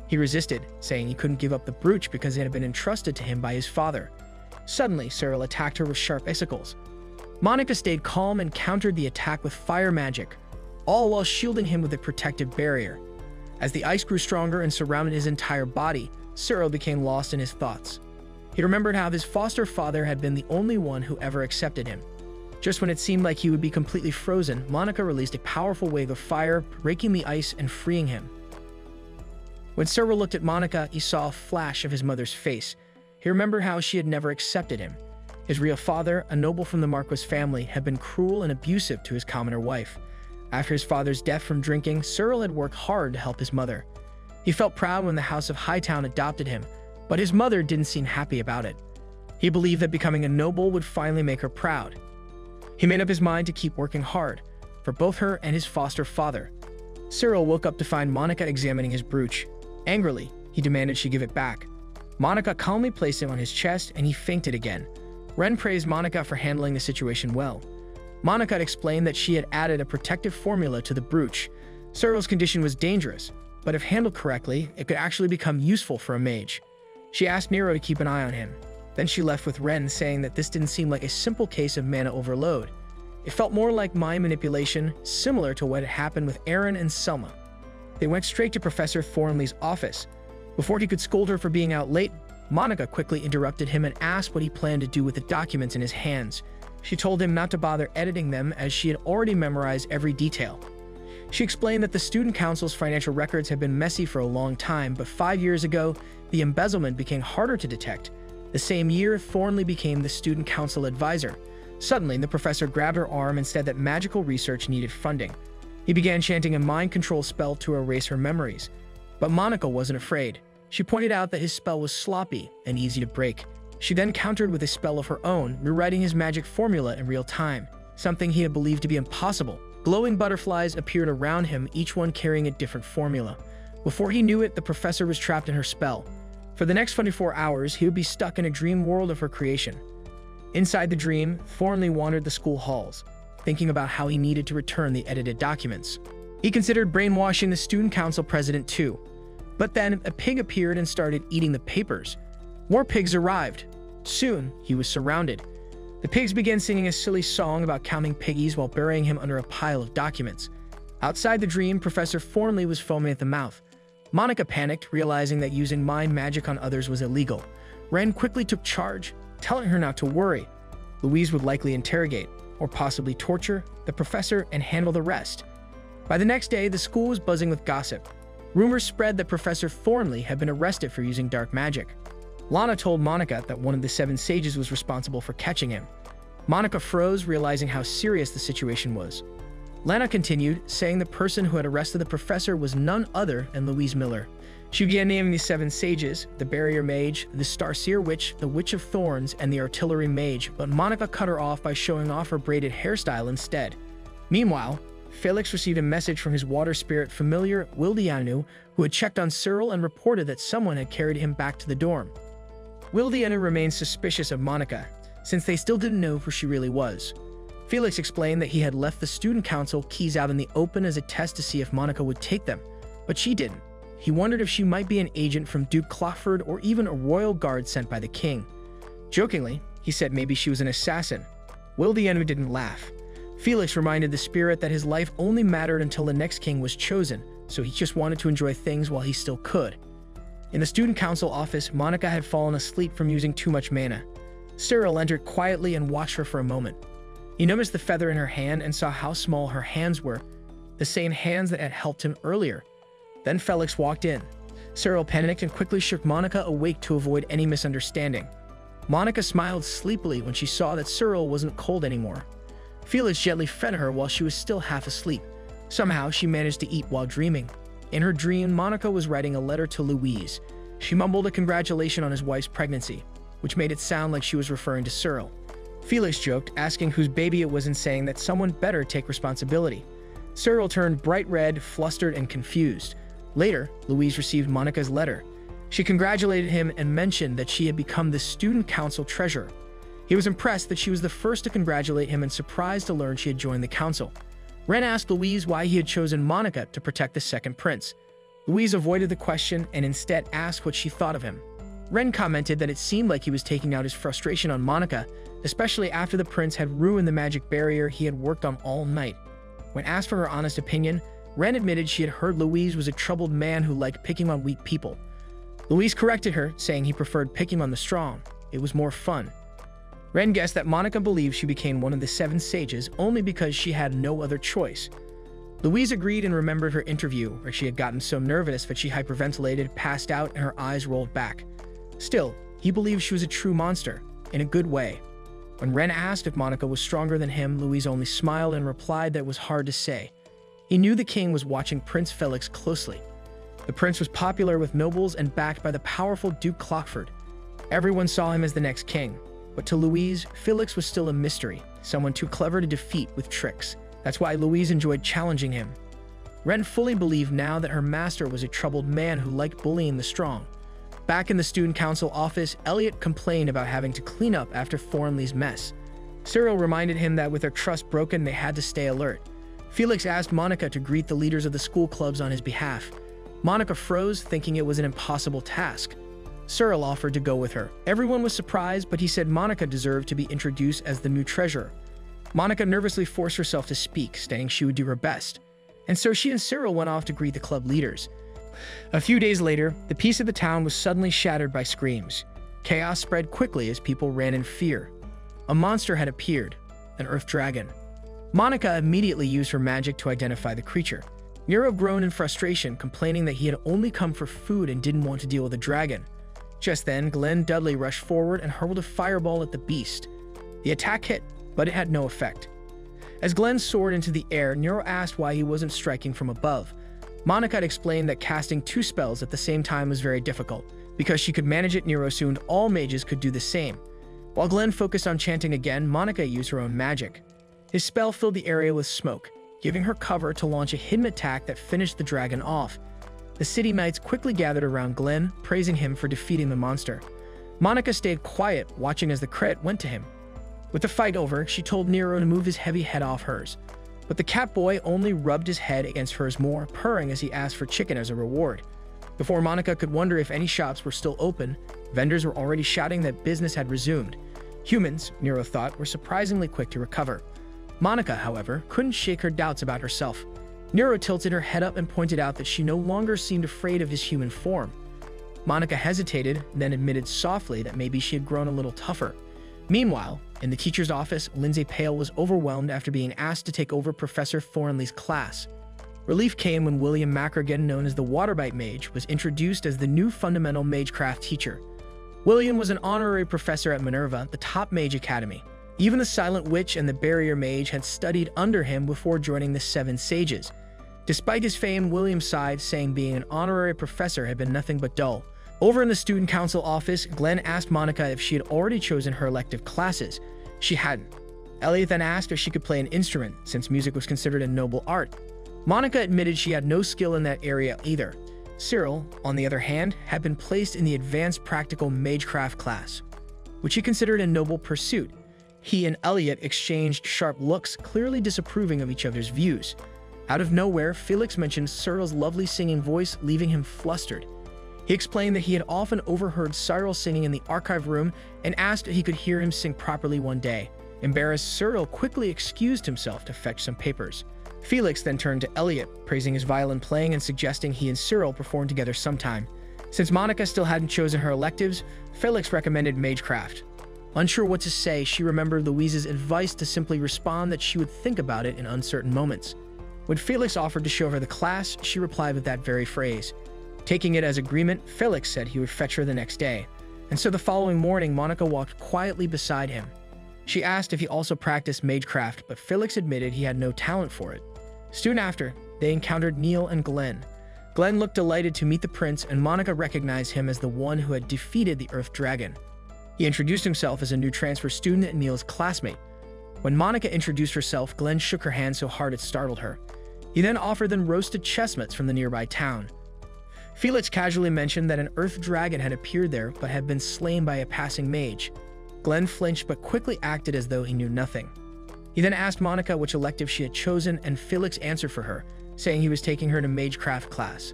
He resisted, saying he couldn't give up the brooch because it had been entrusted to him by his father. Suddenly, Cyril attacked her with sharp icicles. Monica stayed calm and countered the attack with fire magic, all while shielding him with a protective barrier. As the ice grew stronger and surrounded his entire body, Cyril became lost in his thoughts. He remembered how his foster father had been the only one who ever accepted him. Just when it seemed like he would be completely frozen, Monica released a powerful wave of fire, breaking the ice and freeing him. When Cyril looked at Monica, he saw a flash of his mother's face. He remembered how she had never accepted him. His real father, a noble from the Marquis family, had been cruel and abusive to his commoner wife. After his father's death from drinking, Cyril had worked hard to help his mother. He felt proud when the House of Hightown adopted him, but his mother didn't seem happy about it. He believed that becoming a noble would finally make her proud. He made up his mind to keep working hard, for both her and his foster father. Cyril woke up to find Monica examining his brooch. Angrily, he demanded she give it back. Monica calmly placed it on his chest, and he fainted again. Ren praised Monica for handling the situation well. Monica had explained that she had added a protective formula to the brooch. Cyril's condition was dangerous, but if handled correctly, it could actually become useful for a mage. She asked Nero to keep an eye on him. Then she left with Ren, saying that this didn't seem like a simple case of mana overload. It felt more like mind manipulation, similar to what had happened with Aaron and Selma. They went straight to Professor Thornley's office. Before he could scold her for being out late, Monica quickly interrupted him and asked what he planned to do with the documents in his hands. She told him not to bother editing them as she had already memorized every detail. She explained that the Student Council's financial records had been messy for a long time, but 5 years ago, the embezzlement became harder to detect. The same year, Thornley became the Student Council advisor. Suddenly, the professor grabbed her arm and said that magical research needed funding. He began chanting a mind control spell to erase her memories. But Monica wasn't afraid. She pointed out that his spell was sloppy and easy to break. She then countered with a spell of her own, rewriting his magic formula in real time, something he had believed to be impossible. Glowing butterflies appeared around him, each one carrying a different formula. Before he knew it, the professor was trapped in her spell. For the next 24 hours, he would be stuck in a dream world of her creation. Inside the dream, Thornley wandered the school halls, thinking about how he needed to return the edited documents. He considered brainwashing the student council president too. But then a pig appeared and started eating the papers. More pigs arrived. Soon, he was surrounded. The pigs began singing a silly song about counting piggies while burying him under a pile of documents. Outside the dream, Professor Thornley was foaming at the mouth. Monica panicked, realizing that using mind magic on others was illegal. Ren quickly took charge, telling her not to worry. Louise would likely interrogate, or possibly torture, the professor and handle the rest. By the next day, the school was buzzing with gossip. Rumors spread that Professor Thornley had been arrested for using dark magic. Lana told Monica that one of the 7 sages was responsible for catching him. Monica froze, realizing how serious the situation was. Lana continued, saying the person who had arrested the professor was none other than Louise Miller. She began naming the 7 sages, the Barrier Mage, the Starseer Witch, the Witch of Thorns, and the Artillery Mage, but Monica cut her off by showing off her braided hairstyle instead. Meanwhile, Felix received a message from his water spirit familiar, Wildianu, who had checked on Cyril and reported that someone had carried him back to the dorm. Wildianu remained suspicious of Monica, since they still didn't know who she really was. Felix explained that he had left the student council keys out in the open as a test to see if Monica would take them, but she didn't. He wondered if she might be an agent from Duke Clotford or even a royal guard sent by the king. Jokingly, he said maybe she was an assassin. Wildianu didn't laugh. Felix reminded the spirit that his life only mattered until the next king was chosen, so he just wanted to enjoy things while he still could. In the student council office, Monica had fallen asleep from using too much mana. Cyril entered quietly and watched her for a moment. He noticed the feather in her hand and saw how small her hands were, the same hands that had helped him earlier. Then Felix walked in. Cyril panicked and quickly shook Monica awake to avoid any misunderstanding. Monica smiled sleepily when she saw that Cyril wasn't cold anymore. Felix gently fed her while she was still half asleep. Somehow, she managed to eat while dreaming. In her dream, Monica was writing a letter to Louise. She mumbled a congratulation on his wife's pregnancy, which made it sound like she was referring to Cyril. Felix joked, asking whose baby it was and saying that someone better take responsibility. Cyril turned bright red, flustered, and confused. Later, Louise received Monica's letter. She congratulated him and mentioned that she had become the student council treasurer. He was impressed that she was the first to congratulate him and surprised to learn she had joined the council. Ren asked Louise why he had chosen Monica to protect the second prince. Louise avoided the question and instead asked what she thought of him. Ren commented that it seemed like he was taking out his frustration on Monica, especially after the prince had ruined the magic barrier he had worked on all night. When asked for her honest opinion, Ren admitted she had heard Louise was a troubled man who liked picking on weak people. Louise corrected her, saying he preferred picking on the strong. It was more fun. Ren guessed that Monica believed she became one of the 7 sages only because she had no other choice. Louise agreed and remembered her interview, where she had gotten so nervous that she hyperventilated, passed out, and her eyes rolled back. Still, he believed she was a true monster, in a good way. When Ren asked if Monica was stronger than him, Louise only smiled and replied that it was hard to say. He knew the king was watching Prince Felix closely. The prince was popular with nobles and backed by the powerful Duke Clotford. Everyone saw him as the next king. But to Louise, Felix was still a mystery, someone too clever to defeat with tricks. That's why Louise enjoyed challenging him. Ren fully believed now that her master was a troubled man who liked bullying the strong. Back in the student council office, Elliot complained about having to clean up after Thornley's mess. Cyril reminded him that with their trust broken, they had to stay alert. Felix asked Monica to greet the leaders of the school clubs on his behalf. Monica froze, thinking it was an impossible task. Cyril offered to go with her. Everyone was surprised, but he said Monica deserved to be introduced as the new treasurer. Monica nervously forced herself to speak, saying she would do her best. And so she and Cyril went off to greet the club leaders. A few days later, the peace of the town was suddenly shattered by screams. Chaos spread quickly as people ran in fear. A monster had appeared, an earth dragon. Monica immediately used her magic to identify the creature. Nero groaned in frustration, complaining that he had only come for food and didn't want to deal with a dragon. Just then, Glenn Dudley rushed forward and hurled a fireball at the beast. The attack hit, but it had no effect. As Glenn soared into the air, Nero asked why he wasn't striking from above. Monica had explained that casting 2 spells at the same time was very difficult. Because she could manage it, Nero assumed all mages could do the same. While Glenn focused on chanting again, Monica used her own magic. His spell filled the area with smoke, giving her cover to launch a hidden attack that finished the dragon off. The city knights quickly gathered around Glenn, praising him for defeating the monster. Monica stayed quiet, watching as the crit went to him. With the fight over, she told Nero to move his heavy head off hers. But the cat boy only rubbed his head against hers more, purring as he asked for chicken as a reward. Before Monica could wonder if any shops were still open, vendors were already shouting that business had resumed. Humans, Nero thought, were surprisingly quick to recover. Monica, however, couldn't shake her doubts about herself. Nero tilted her head up and pointed out that she no longer seemed afraid of his human form. Monica hesitated, then admitted softly that maybe she had grown a little tougher. Meanwhile, in the teacher's office, Lindsay Pale was overwhelmed after being asked to take over Professor Thornley's class. Relief came when William Mackergan, known as the Waterbite Mage, was introduced as the new fundamental magecraft teacher. William was an honorary professor at Minerva, the top mage academy. Even the Silent Witch and the Barrier Mage had studied under him before joining the 7 Sages. Despite his fame, William sighed, saying being an honorary professor had been nothing but dull. Over in the student council office, Glenn asked Monica if she had already chosen her elective classes. She hadn't. Elliot then asked if she could play an instrument, since music was considered a noble art. Monica admitted she had no skill in that area either. Cyril, on the other hand, had been placed in the Advanced Practical Magecraft class, which he considered a noble pursuit. He and Elliot exchanged sharp looks, clearly disapproving of each other's views. Out of nowhere, Felix mentioned Cyril's lovely singing voice, leaving him flustered. He explained that he had often overheard Cyril singing in the archive room and asked if he could hear him sing properly one day. Embarrassed, Cyril quickly excused himself to fetch some papers. Felix then turned to Elliot, praising his violin playing and suggesting he and Cyril perform together sometime. Since Monica still hadn't chosen her electives, Felix recommended Magecraft. Unsure what to say, she remembered Louise's advice to simply respond that she would think about it in uncertain moments. When Felix offered to show her the class, she replied with that very phrase. Taking it as agreement, Felix said he would fetch her the next day, and so the following morning Monica walked quietly beside him. She asked if he also practiced Magecraft, but Felix admitted he had no talent for it. Soon after, they encountered Neil and Glenn. Glenn looked delighted to meet the prince, and Monica recognized him as the one who had defeated the Earth Dragon. He introduced himself as a new transfer student and Neil's classmate. When Monica introduced herself, Glenn shook her hand so hard it startled her. He then offered them roasted chestnuts from the nearby town. Felix casually mentioned that an Earth Dragon had appeared there but had been slain by a passing mage. Glenn flinched but quickly acted as though he knew nothing. He then asked Monica which elective she had chosen, and Felix answered for her, saying he was taking her to Magecraft class.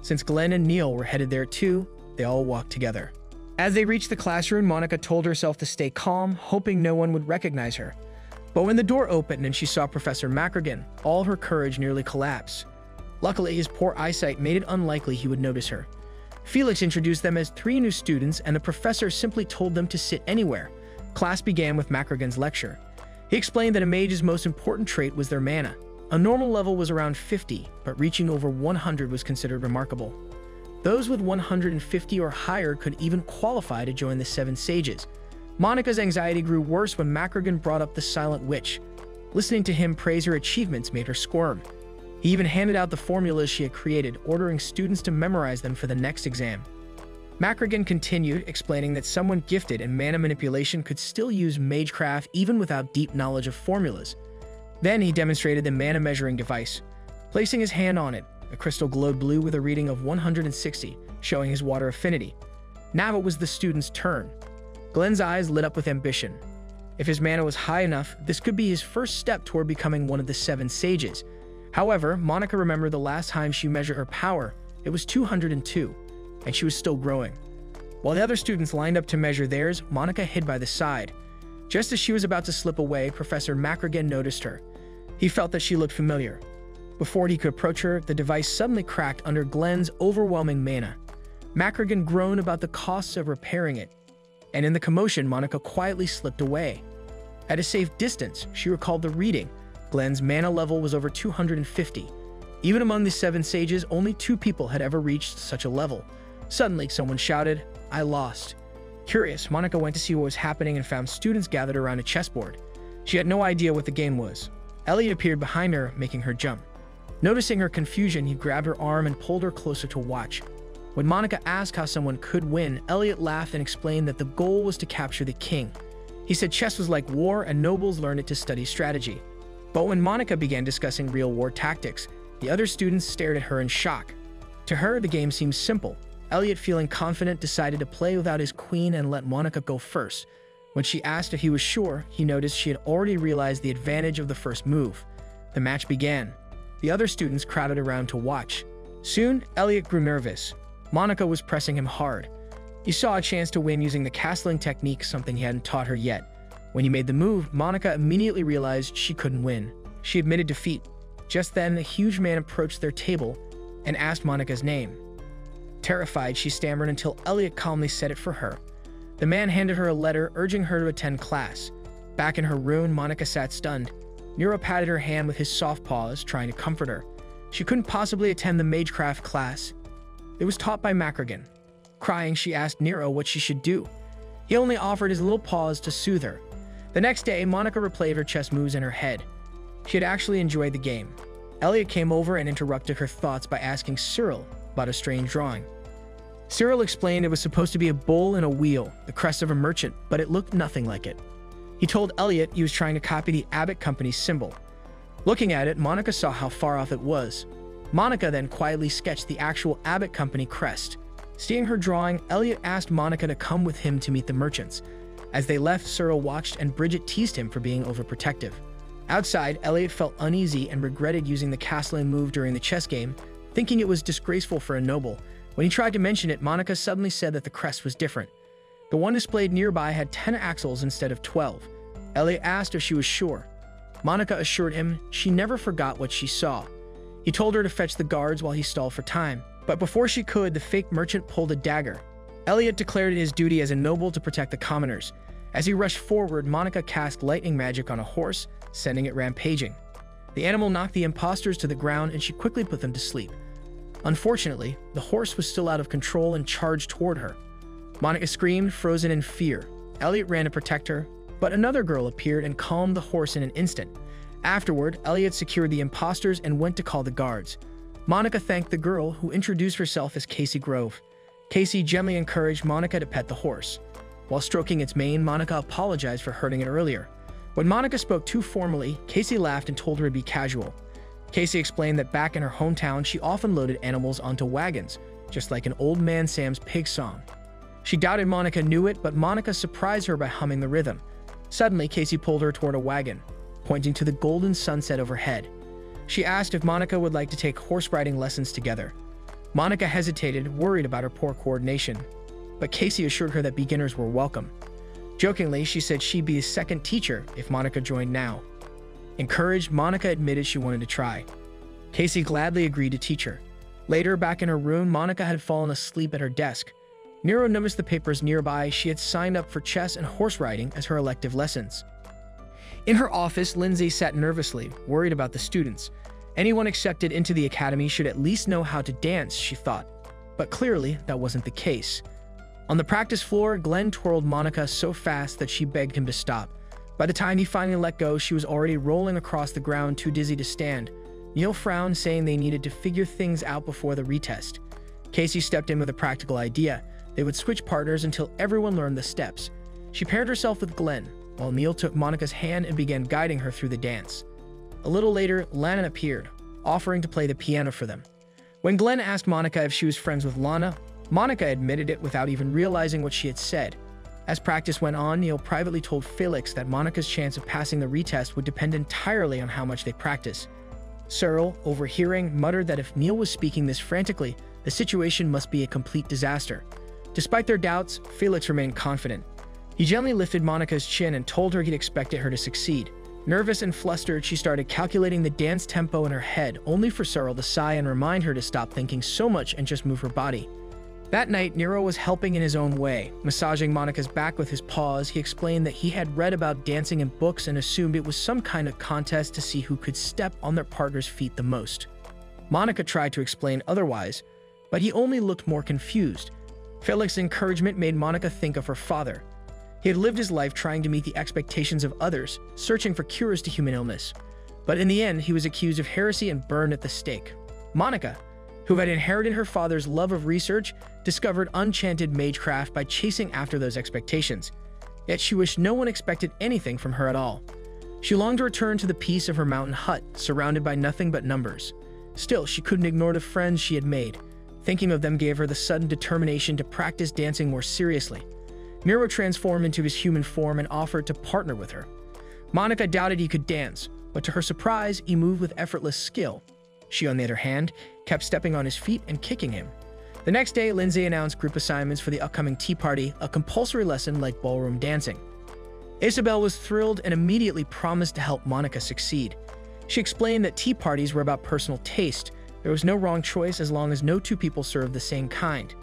Since Glenn and Neil were headed there too, they all walked together. As they reached the classroom, Monica told herself to stay calm, hoping no one would recognize her. But when the door opened and she saw Professor Macragan, all her courage nearly collapsed. Luckily, his poor eyesight made it unlikely he would notice her. Felix introduced them as 3 new students, and the professor simply told them to sit anywhere. Class began with Macragan's lecture. He explained that a mage's most important trait was their mana. A normal level was around 50, but reaching over 100 was considered remarkable. Those with 150 or higher could even qualify to join the 7 sages. Monica's anxiety grew worse when Macragan brought up the Silent Witch. Listening to him praise her achievements made her squirm. He even handed out the formulas she had created, ordering students to memorize them for the next exam. Macragan continued, explaining that someone gifted in mana manipulation could still use Magecraft even without deep knowledge of formulas. Then he demonstrated the mana measuring device. Placing his hand on it, a crystal glowed blue with a reading of 160, showing his water affinity. Now it was the student's turn. Glenn's eyes lit up with ambition. If his mana was high enough, this could be his first step toward becoming one of the 7 sages. However, Monica remembered the last time she measured her power. It was 202, and she was still growing. While the other students lined up to measure theirs, Monica hid by the side. Just as she was about to slip away, Professor Macragan noticed her. He felt that she looked familiar. Before he could approach her, the device suddenly cracked under Glenn's overwhelming mana. Macragan groaned about the costs of repairing it, and in the commotion, Monica quietly slipped away. At a safe distance, she recalled the reading. Glenn's mana level was over 250. Even among the 7 sages, only 2 people had ever reached such a level. Suddenly, someone shouted, "I lost." Curious, Monica went to see what was happening and found students gathered around a chessboard. She had no idea what the game was. Elliot appeared behind her, making her jump. Noticing her confusion, he grabbed her arm and pulled her closer to watch. When Monica asked how someone could win, Elliot laughed and explained that the goal was to capture the king. He said chess was like war and nobles learned it to study strategy. But when Monica began discussing real war tactics, the other students stared at her in shock. To her, the game seemed simple. Elliot, feeling confident, decided to play without his queen and let Monica go first. When she asked if he was sure, he noticed she had already realized the advantage of the first move. The match began. The other students crowded around to watch. Soon, Elliot grew nervous. Monica was pressing him hard. He saw a chance to win using the castling technique, something he hadn't taught her yet. When he made the move, Monica immediately realized she couldn't win. She admitted defeat. Just then, a huge man approached their table and asked Monica's name. Terrified, she stammered until Elliot calmly said it for her. The man handed her a letter urging her to attend class. Back in her room, Monica sat stunned. Nero patted her hand with his soft paws, trying to comfort her. She couldn't possibly attend the Magecraft class. It was taught by Macragan. Crying, she asked Nero what she should do. He only offered his little paws to soothe her. The next day, Monica replayed her chess moves in her head. She had actually enjoyed the game. Elliot came over and interrupted her thoughts by asking Cyril about a strange drawing. Cyril explained it was supposed to be a bull and a wheel, the crest of a merchant, but it looked nothing like it. He told Elliot he was trying to copy the Abbott Company's symbol. Looking at it, Monica saw how far off it was. Monica then quietly sketched the actual Abbott Company crest. Seeing her drawing, Elliot asked Monica to come with him to meet the merchants. As they left, Cyril watched and Bridget teased him for being overprotective. Outside, Elliot felt uneasy and regretted using the castling move during the chess game, thinking it was disgraceful for a noble. When he tried to mention it, Monica suddenly said that the crest was different. The one displayed nearby had 10 axles instead of 12. Elliot asked if she was sure. Monica assured him she never forgot what she saw. He told her to fetch the guards while he stalled for time, but before she could, the fake merchant pulled a dagger. Elliot declared it his duty as a noble to protect the commoners. As he rushed forward, Monica cast lightning magic on a horse, sending it rampaging. The animal knocked the imposters to the ground and she quickly put them to sleep. Unfortunately, the horse was still out of control and charged toward her. Monica screamed, frozen in fear. Elliot ran to protect her, but another girl appeared and calmed the horse in an instant. Afterward, Elliot secured the imposters and went to call the guards. Monica thanked the girl, who introduced herself as Casey Grove. Casey gently encouraged Monica to pet the horse. While stroking its mane, Monica apologized for hurting it earlier. When Monica spoke too formally, Casey laughed and told her to be casual. Casey explained that back in her hometown, she often loaded animals onto wagons, just like an old man Sam's pig song. She doubted Monica knew it, but Monica surprised her by humming the rhythm. Suddenly, Casey pulled her toward a wagon, pointing to the golden sunset overhead. She asked if Monica would like to take horse riding lessons together. Monica hesitated, worried about her poor coordination, but Casey assured her that beginners were welcome. Jokingly, she said she'd be his second teacher if Monica joined now. Encouraged, Monica admitted she wanted to try. Casey gladly agreed to teach her. Later, back in her room, Monica had fallen asleep at her desk. Nero noticed the papers nearby. She had signed up for chess and horse riding as her elective lessons. In her office, Lindsay sat nervously, worried about the students. Anyone accepted into the academy should at least know how to dance, she thought. But clearly, that wasn't the case. On the practice floor, Glenn twirled Monica so fast that she begged him to stop. By the time he finally let go, she was already rolling across the ground, too dizzy to stand. Neil frowned, saying they needed to figure things out before the retest. Casey stepped in with a practical idea. They would switch partners until everyone learned the steps. She paired herself with Glenn, while Neil took Monica's hand and began guiding her through the dance. A little later, Lana appeared, offering to play the piano for them. When Glenn asked Monica if she was friends with Lana, Monica admitted it without even realizing what she had said. As practice went on, Neil privately told Felix that Monica's chance of passing the retest would depend entirely on how much they practice. Cyril, overhearing, muttered that if Neil was speaking this frantically, the situation must be a complete disaster. Despite their doubts, Felix remained confident. He gently lifted Monica's chin and told her he'd expected her to succeed. Nervous and flustered, she started calculating the dance tempo in her head, only for Cyril to sigh and remind her to stop thinking so much and just move her body. That night, Nero was helping in his own way. Massaging Monica's back with his paws, he explained that he had read about dancing in books and assumed it was some kind of contest to see who could step on their partner's feet the most. Monica tried to explain otherwise, but he only looked more confused. Felix's encouragement made Monica think of her father. He had lived his life trying to meet the expectations of others, searching for cures to human illness. But in the end, he was accused of heresy and burned at the stake. Monica, who had inherited her father's love of research, discovered enchanted magecraft by chasing after those expectations. Yet she wished no one expected anything from her at all. She longed to return to the peace of her mountain hut, surrounded by nothing but numbers. Still, she couldn't ignore the friends she had made. Thinking of them gave her the sudden determination to practice dancing more seriously. Nero transformed into his human form and offered to partner with her. Monica doubted he could dance, but to her surprise, he moved with effortless skill. She, on the other hand, kept stepping on his feet and kicking him. The next day, Lindsay announced group assignments for the upcoming tea party, a compulsory lesson like ballroom dancing. Isabel was thrilled and immediately promised to help Monica succeed. She explained that tea parties were about personal taste. There was no wrong choice as long as no two people served the same kind.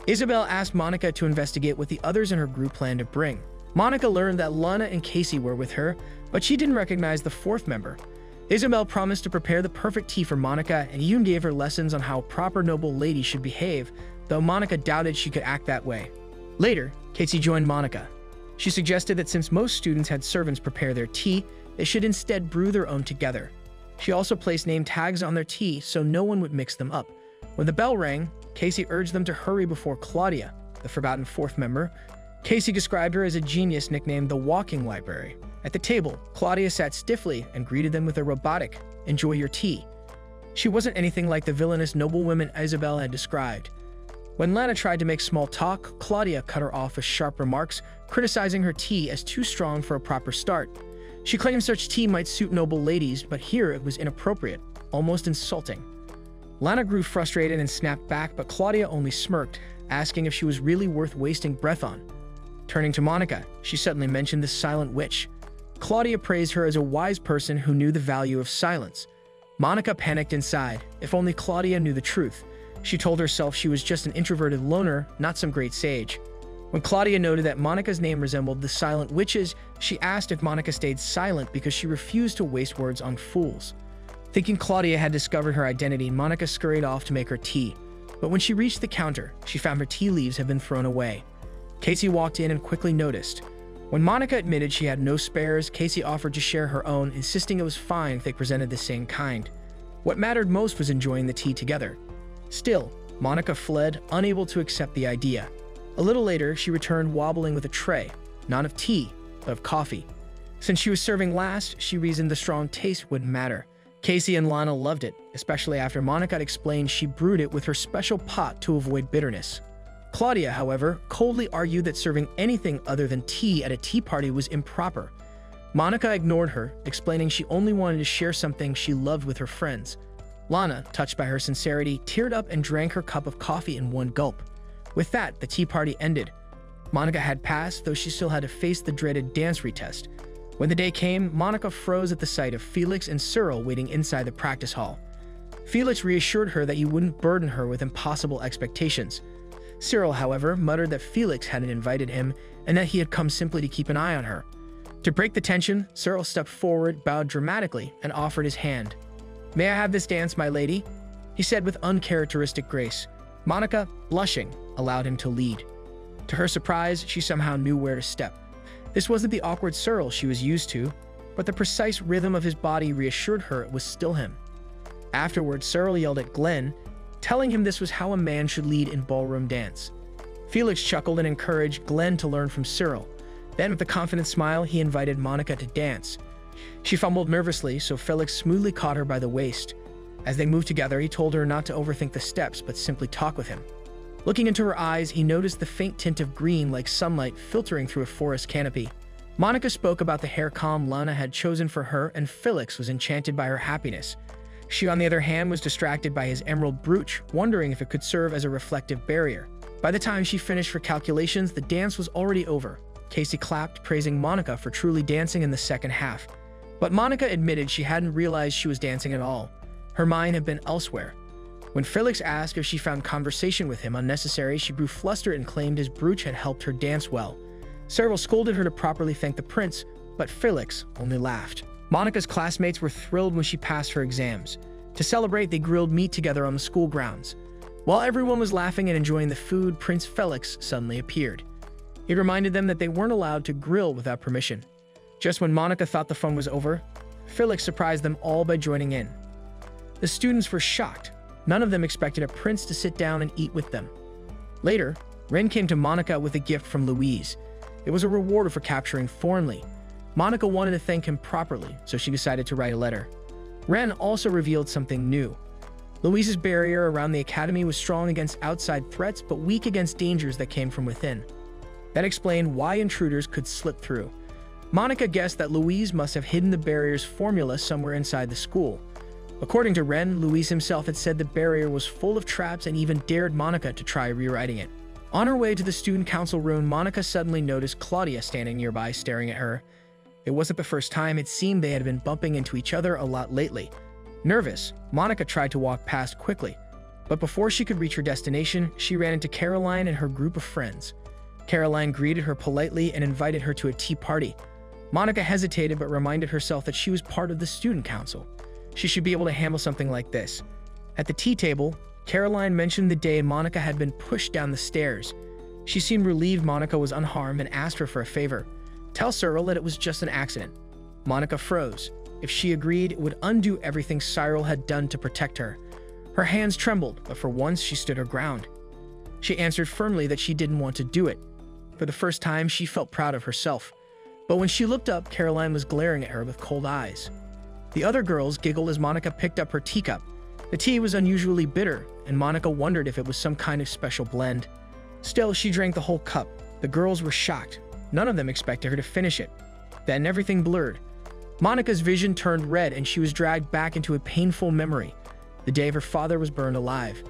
Isabel asked Monica to investigate what the others in her group planned to bring. Monica learned that Lana and Casey were with her, but she didn't recognize the fourth member. Isabel promised to prepare the perfect tea for Monica and even gave her lessons on how a proper noble lady should behave, though Monica doubted she could act that way. Later, Casey joined Monica. She suggested that since most students had servants prepare their tea, they should instead brew their own together. She also placed name tags on their tea so no one would mix them up. When the bell rang, Casey urged them to hurry before Claudia, the forgotten fourth member. Casey described her as a genius nicknamed the Walking Library. At the table, Claudia sat stiffly and greeted them with a robotic, "Enjoy your tea." She wasn't anything like the villainous noblewoman Isabel had described. When Lana tried to make small talk, Claudia cut her off with sharp remarks, criticizing her tea as too strong for a proper start. She claimed such tea might suit noble ladies, but here it was inappropriate, almost insulting. Lana grew frustrated and snapped back, but Claudia only smirked, asking if she was really worth wasting breath on. Turning to Monica, she suddenly mentioned the silent witch. Claudia praised her as a wise person who knew the value of silence. Monica panicked inside. If only Claudia knew the truth. She told herself she was just an introverted loner, not some great sage. When Claudia noted that Monica's name resembled the silent witches, she asked if Monica stayed silent because she refused to waste words on fools. Thinking Claudia had discovered her identity, Monica scurried off to make her tea. But when she reached the counter, she found her tea leaves had been thrown away. Casey walked in and quickly noticed. When Monica admitted she had no spares, Casey offered to share her own, insisting it was fine if they presented the same kind. What mattered most was enjoying the tea together. Still, Monica fled, unable to accept the idea. A little later, she returned wobbling with a tray, not of tea, but of coffee. Since she was serving last, she reasoned the strong taste wouldn't matter. Casey and Lana loved it, especially after Monica had explained she brewed it with her special pot to avoid bitterness. Claudia, however, coldly argued that serving anything other than tea at a tea party was improper. Monica ignored her, explaining she only wanted to share something she loved with her friends. Lana, touched by her sincerity, teared up and drank her cup of coffee in one gulp. With that, the tea party ended. Monica had passed, though she still had to face the dreaded dance retest. When the day came, Monica froze at the sight of Felix and Cyril waiting inside the practice hall. Felix reassured her that he wouldn't burden her with impossible expectations. Cyril, however, muttered that Felix hadn't invited him and that he had come simply to keep an eye on her. To break the tension, Cyril stepped forward, bowed dramatically, and offered his hand. "May I have this dance, my lady?" he said with uncharacteristic grace. Monica, blushing, allowed him to lead. To her surprise, she somehow knew where to step. This wasn't the awkward Cyril she was used to, but the precise rhythm of his body reassured her it was still him. Afterward, Cyril yelled at Glenn, telling him this was how a man should lead in ballroom dance. Felix chuckled and encouraged Glenn to learn from Cyril. Then, with a confident smile, he invited Monica to dance. She fumbled nervously, so Felix smoothly caught her by the waist. As they moved together, he told her not to overthink the steps, but simply talk with him. Looking into her eyes, he noticed the faint tint of green like sunlight filtering through a forest canopy. Monica spoke about the hair comb Lana had chosen for her, and Felix was enchanted by her happiness. She, on the other hand, was distracted by his emerald brooch, wondering if it could serve as a reflective barrier. By the time she finished her calculations, the dance was already over. Casey clapped, praising Monica for truly dancing in the second half. But Monica admitted she hadn't realized she was dancing at all. Her mind had been elsewhere. When Felix asked if she found conversation with him unnecessary, she grew flustered and claimed his brooch had helped her dance well. Cyril scolded her to properly thank the prince, but Felix only laughed. Monica's classmates were thrilled when she passed her exams. To celebrate, they grilled meat together on the school grounds. While everyone was laughing and enjoying the food, Prince Felix suddenly appeared. He reminded them that they weren't allowed to grill without permission. Just when Monica thought the fun was over, Felix surprised them all by joining in. The students were shocked. None of them expected a prince to sit down and eat with them. Later, Ren came to Monica with a gift from Louise. It was a reward for capturing Thornley. Monica wanted to thank him properly, so she decided to write a letter. Ren also revealed something new. Louise's barrier around the academy was strong against outside threats, but weak against dangers that came from within. That explained why intruders could slip through. Monica guessed that Louise must have hidden the barrier's formula somewhere inside the school. According to Ren, Louise himself had said the barrier was full of traps and even dared Monica to try rewriting it. On her way to the student council room, Monica suddenly noticed Claudia standing nearby, staring at her. It wasn't the first time. It seemed they had been bumping into each other a lot lately. Nervous, Monica tried to walk past quickly, but before she could reach her destination, she ran into Caroline and her group of friends. Caroline greeted her politely and invited her to a tea party. Monica hesitated but reminded herself that she was part of the student council. She should be able to handle something like this. At the tea table, Caroline mentioned the day Monica had been pushed down the stairs. She seemed relieved Monica was unharmed and asked her for a favor. Tell Cyril that it was just an accident. Monica froze. If she agreed, it would undo everything Cyril had done to protect her. Her hands trembled, but for once she stood her ground. She answered firmly that she didn't want to do it. For the first time, she felt proud of herself. But when she looked up, Caroline was glaring at her with cold eyes. The other girls giggled as Monica picked up her teacup. The tea was unusually bitter, and Monica wondered if it was some kind of special blend. Still, she drank the whole cup. The girls were shocked. None of them expected her to finish it. Then everything blurred. Monica's vision turned red and she was dragged back into a painful memory. The day her father was burned alive.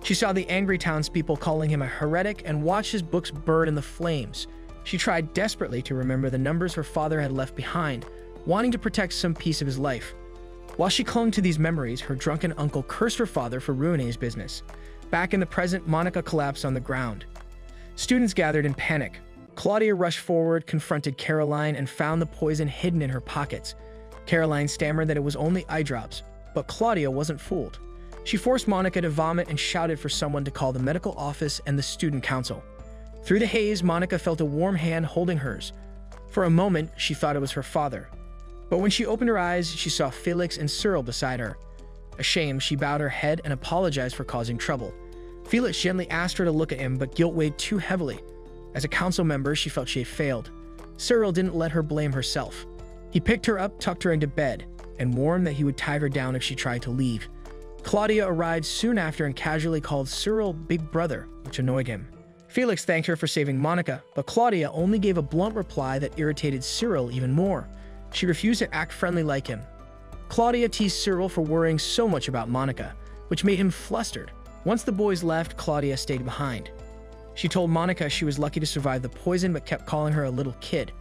She saw the angry townspeople calling him a heretic and watched his books burn in the flames. She tried desperately to remember the numbers her father had left behind, wanting to protect some piece of his life. While she clung to these memories, her drunken uncle cursed her father for ruining his business. Back in the present, Monica collapsed on the ground. Students gathered in panic. Claudia rushed forward, confronted Caroline, and found the poison hidden in her pockets. Caroline stammered that it was only eye drops, but Claudia wasn't fooled. She forced Monica to vomit and shouted for someone to call the medical office and the student council. Through the haze, Monica felt a warm hand holding hers. For a moment, she thought it was her father. But when she opened her eyes, she saw Felix and Cyril beside her. Ashamed, she bowed her head and apologized for causing trouble. Felix gently asked her to look at him, but guilt weighed too heavily. As a council member, she felt she had failed. Cyril didn't let her blame herself. He picked her up, tucked her into bed, and warned that he would tie her down if she tried to leave. Claudia arrived soon after and casually called Cyril Big Brother, which annoyed him. Felix thanked her for saving Monica, but Claudia only gave a blunt reply that irritated Cyril even more. She refused to act friendly like him. Claudia teased Cyril for worrying so much about Monica, which made him flustered. Once the boys left, Claudia stayed behind. She told Monica she was lucky to survive the poison but kept calling her a little kid.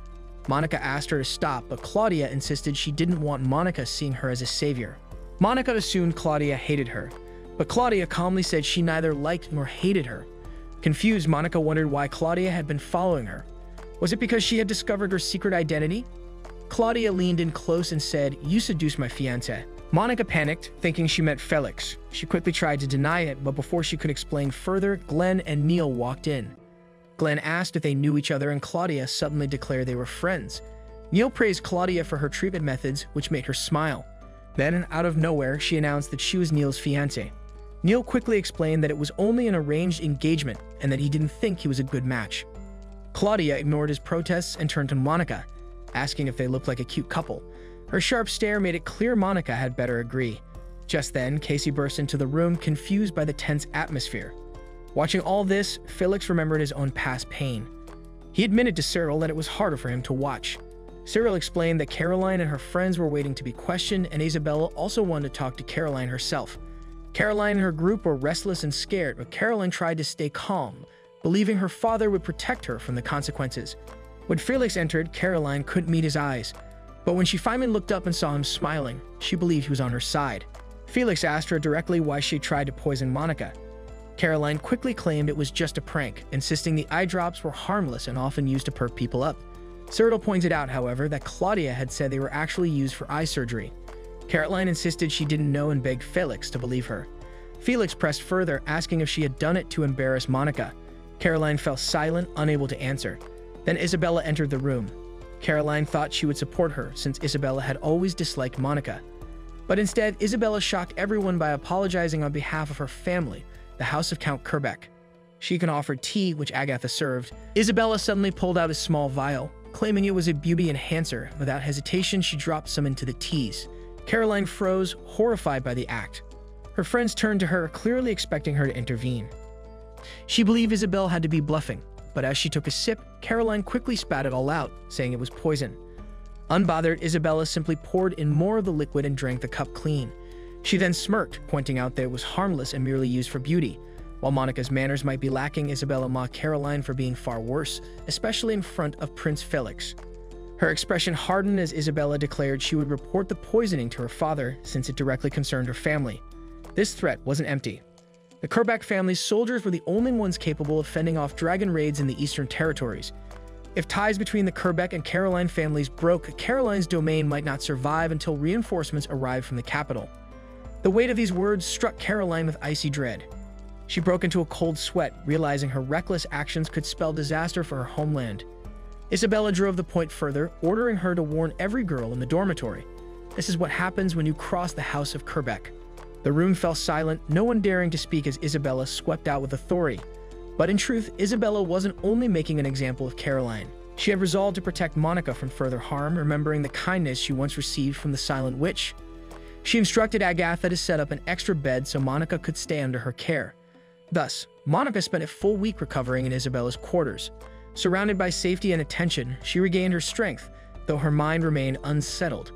Monica asked her to stop, but Claudia insisted she didn't want Monica seeing her as a savior. Monica assumed Claudia hated her, but Claudia calmly said she neither liked nor hated her. Confused, Monica wondered why Claudia had been following her. Was it because she had discovered her secret identity? Claudia leaned in close and said, "You seduced my fiancé." Monica panicked, thinking she meant Felix. She quickly tried to deny it, but before she could explain further, Glenn and Neil walked in. Glenn asked if they knew each other, and Claudia suddenly declared they were friends. Neil praised Claudia for her treatment methods, which made her smile. Then, out of nowhere, she announced that she was Neil's fiancé. Neil quickly explained that it was only an arranged engagement and that he didn't think he was a good match. Claudia ignored his protests and turned to Monica, asking if they looked like a cute couple. Her sharp stare made it clear Monica had better agree. Just then, Casey burst into the room, confused by the tense atmosphere. Watching all this, Felix remembered his own past pain. He admitted to Cyril that it was harder for him to watch. Cyril explained that Caroline and her friends were waiting to be questioned, and Isabella also wanted to talk to Caroline herself. Caroline and her group were restless and scared, but Caroline tried to stay calm, believing her father would protect her from the consequences. When Felix entered, Caroline couldn't meet his eyes. But when she finally looked up and saw him smiling, she believed he was on her side. Felix asked her directly why she tried to poison Monica. Caroline quickly claimed it was just a prank, insisting the eye drops were harmless and often used to perk people up. Cyril pointed out, however, that Claudia had said they were actually used for eye surgery. Caroline insisted she didn't know and begged Felix to believe her. Felix pressed further, asking if she had done it to embarrass Monica. Caroline fell silent, unable to answer. Then Isabella entered the room. Caroline thought she would support her, since Isabella had always disliked Monica. But instead, Isabella shocked everyone by apologizing on behalf of her family, the House of Count Kerbeck. She even offered tea, which Agatha served. Isabella suddenly pulled out a small vial, claiming it was a beauty enhancer. Without hesitation, she dropped some into the teas. Caroline froze, horrified by the act. Her friends turned to her, clearly expecting her to intervene. She believed Isabella had to be bluffing, but as she took a sip, Caroline quickly spat it all out, saying it was poison. Unbothered, Isabella simply poured in more of the liquid and drank the cup clean. She then smirked, pointing out that it was harmless and merely used for beauty. While Monica's manners might be lacking, Isabella mocked Caroline for being far worse, especially in front of Prince Felix. Her expression hardened as Isabella declared she would report the poisoning to her father since it directly concerned her family. This threat wasn't empty. The Kerbeck family's soldiers were the only ones capable of fending off dragon raids in the Eastern Territories. If ties between the Kerbeck and Caroline families broke, Caroline's domain might not survive until reinforcements arrived from the capital. The weight of these words struck Caroline with icy dread. She broke into a cold sweat, realizing her reckless actions could spell disaster for her homeland. Isabella drove the point further, ordering her to warn every girl in the dormitory. This is what happens when you cross the House of Kerbeck. The room fell silent, no one daring to speak as Isabella swept out with authority. But in truth, Isabella wasn't only making an example of Caroline. She had resolved to protect Monica from further harm, remembering the kindness she once received from the Silent Witch. She instructed Agatha to set up an extra bed so Monica could stay under her care. Thus, Monica spent a full week recovering in Isabella's quarters. Surrounded by safety and attention, she regained her strength, though her mind remained unsettled.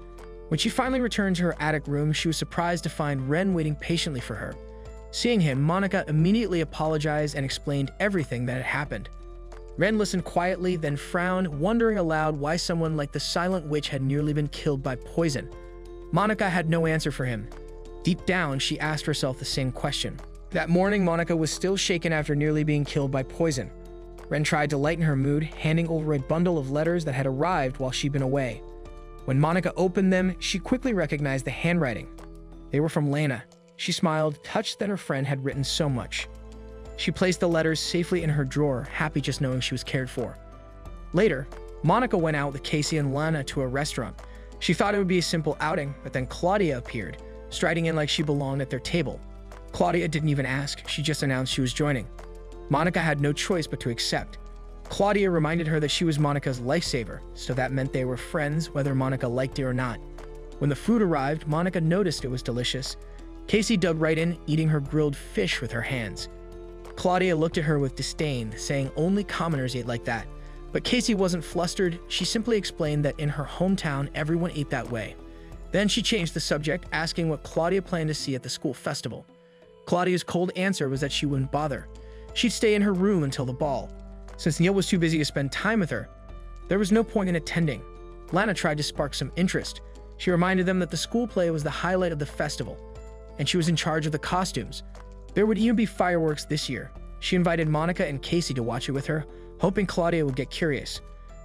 When she finally returned to her attic room, she was surprised to find Ren waiting patiently for her. Seeing him, Monica immediately apologized and explained everything that had happened. Ren listened quietly, then frowned, wondering aloud why someone like the Silent Witch had nearly been killed by poison. Monica had no answer for him. Deep down, she asked herself the same question. That morning, Monica was still shaken after nearly being killed by poison. Ren tried to lighten her mood, handing over a bundle of letters that had arrived while she'd been away. When Monica opened them, she quickly recognized the handwriting. They were from Lana. She smiled, touched that her friend had written so much. She placed the letters safely in her drawer, happy just knowing she was cared for. Later, Monica went out with Casey and Lana to a restaurant. She thought it would be a simple outing, but then Claudia appeared, striding in like she belonged at their table. Claudia didn't even ask, she just announced she was joining. Monica had no choice but to accept. Claudia reminded her that she was Monica's lifesaver, so that meant they were friends whether Monica liked it or not. When the food arrived, Monica noticed it was delicious. Casey dug right in, eating her grilled fish with her hands. Claudia looked at her with disdain, saying only commoners ate like that. But Casey wasn't flustered. She simply explained that in her hometown, everyone ate that way. Then she changed the subject, asking what Claudia planned to see at the school festival. Claudia's cold answer was that she wouldn't bother. She'd stay in her room until the ball. Since Neil was too busy to spend time with her, there was no point in attending. Lana tried to spark some interest. She reminded them that the school play was the highlight of the festival, and she was in charge of the costumes. There would even be fireworks this year. She invited Monica and Casey to watch it with her, hoping Claudia would get curious.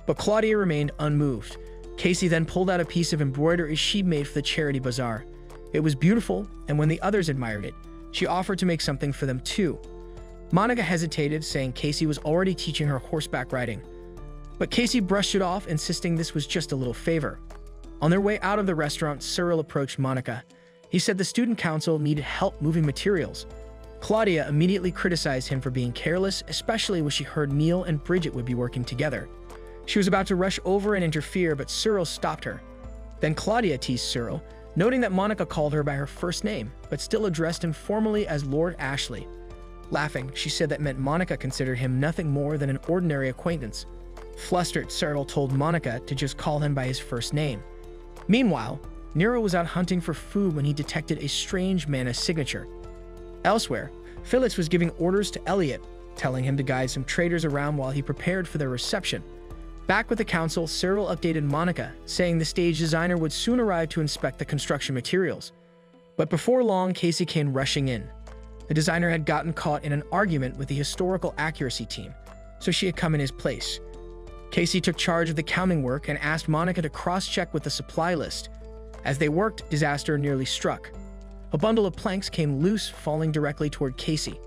But Claudia remained unmoved. Casey then pulled out a piece of embroidery she'd made for the charity bazaar. It was beautiful, and when the others admired it, she offered to make something for them too. Monica hesitated, saying Casey was already teaching her horseback riding. But Casey brushed it off, insisting this was just a little favor. On their way out of the restaurant, Cyril approached Monica. He said the student council needed help moving materials. Claudia immediately criticized him for being careless, especially when she heard Neil and Bridget would be working together. She was about to rush over and interfere, but Cyril stopped her. Then Claudia teased Cyril, noting that Monica called her by her first name, but still addressed him formally as Lord Ashley. Laughing, she said that meant Monica considered him nothing more than an ordinary acquaintance. Flustered, Cyril told Monica to just call him by his first name. Meanwhile, Nero was out hunting for food when he detected a strange mana signature. Elsewhere, Felix was giving orders to Elliot, telling him to guide some traders around while he prepared for their reception. Back with the council, Cyril updated Monica, saying the stage designer would soon arrive to inspect the construction materials. But before long, Casey came rushing in. The designer had gotten caught in an argument with the historical accuracy team, so she had come in his place. Casey took charge of the counting work and asked Monica to cross-check with the supply list. As they worked, disaster nearly struck. A bundle of planks came loose, falling directly toward Casey.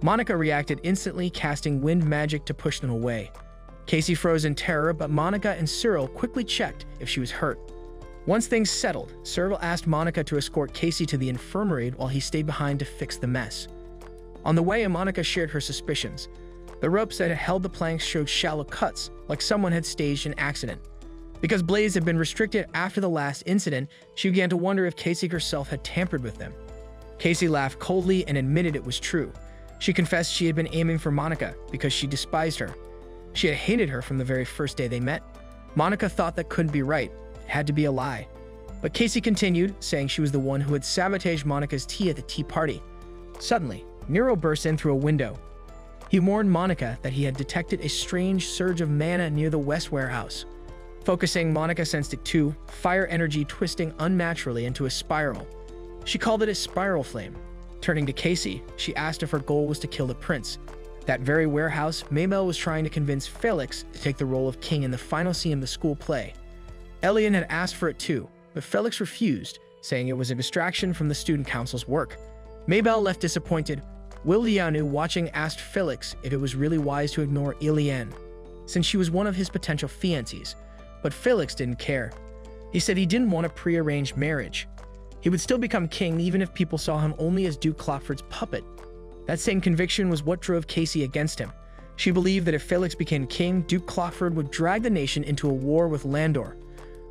Monica reacted instantly, casting wind magic to push them away. Casey froze in terror, but Monica and Cyril quickly checked if she was hurt. Once things settled, Cyril asked Monica to escort Casey to the infirmary while he stayed behind to fix the mess. On the way, Monica shared her suspicions. The ropes that had held the planks showed shallow cuts, like someone had staged an accident. Because blades had been restricted after the last incident, she began to wonder if Casey herself had tampered with them. Casey laughed coldly and admitted it was true. She confessed she had been aiming for Monica because she despised her. She had hated her from the very first day they met. Monica thought that couldn't be right. It had to be a lie. But Casey continued, saying she was the one who had sabotaged Monica's tea at the tea party. Suddenly, Nero burst in through a window. He warned Monica that he had detected a strange surge of mana near the west warehouse. Focusing, Monica sensed it too, fire energy twisting unnaturally into a spiral. She called it a spiral flame. Turning to Casey, she asked if her goal was to kill the prince. That very warehouse, Maybelle was trying to convince Felix to take the role of king in the final scene of the school play. Elian had asked for it too, but Felix refused, saying it was a distraction from the student council's work. Maybelle left disappointed. Lilianu, watching, asked Felix if it was really wise to ignore Eliane, since she was one of his potential fiancés. But Felix didn't care. He said he didn't want a prearranged marriage. He would still become king even if people saw him only as Duke Clockford's puppet. That same conviction was what drove Casey against him. She believed that if Felix became king, Duke Clockford would drag the nation into a war with Landor.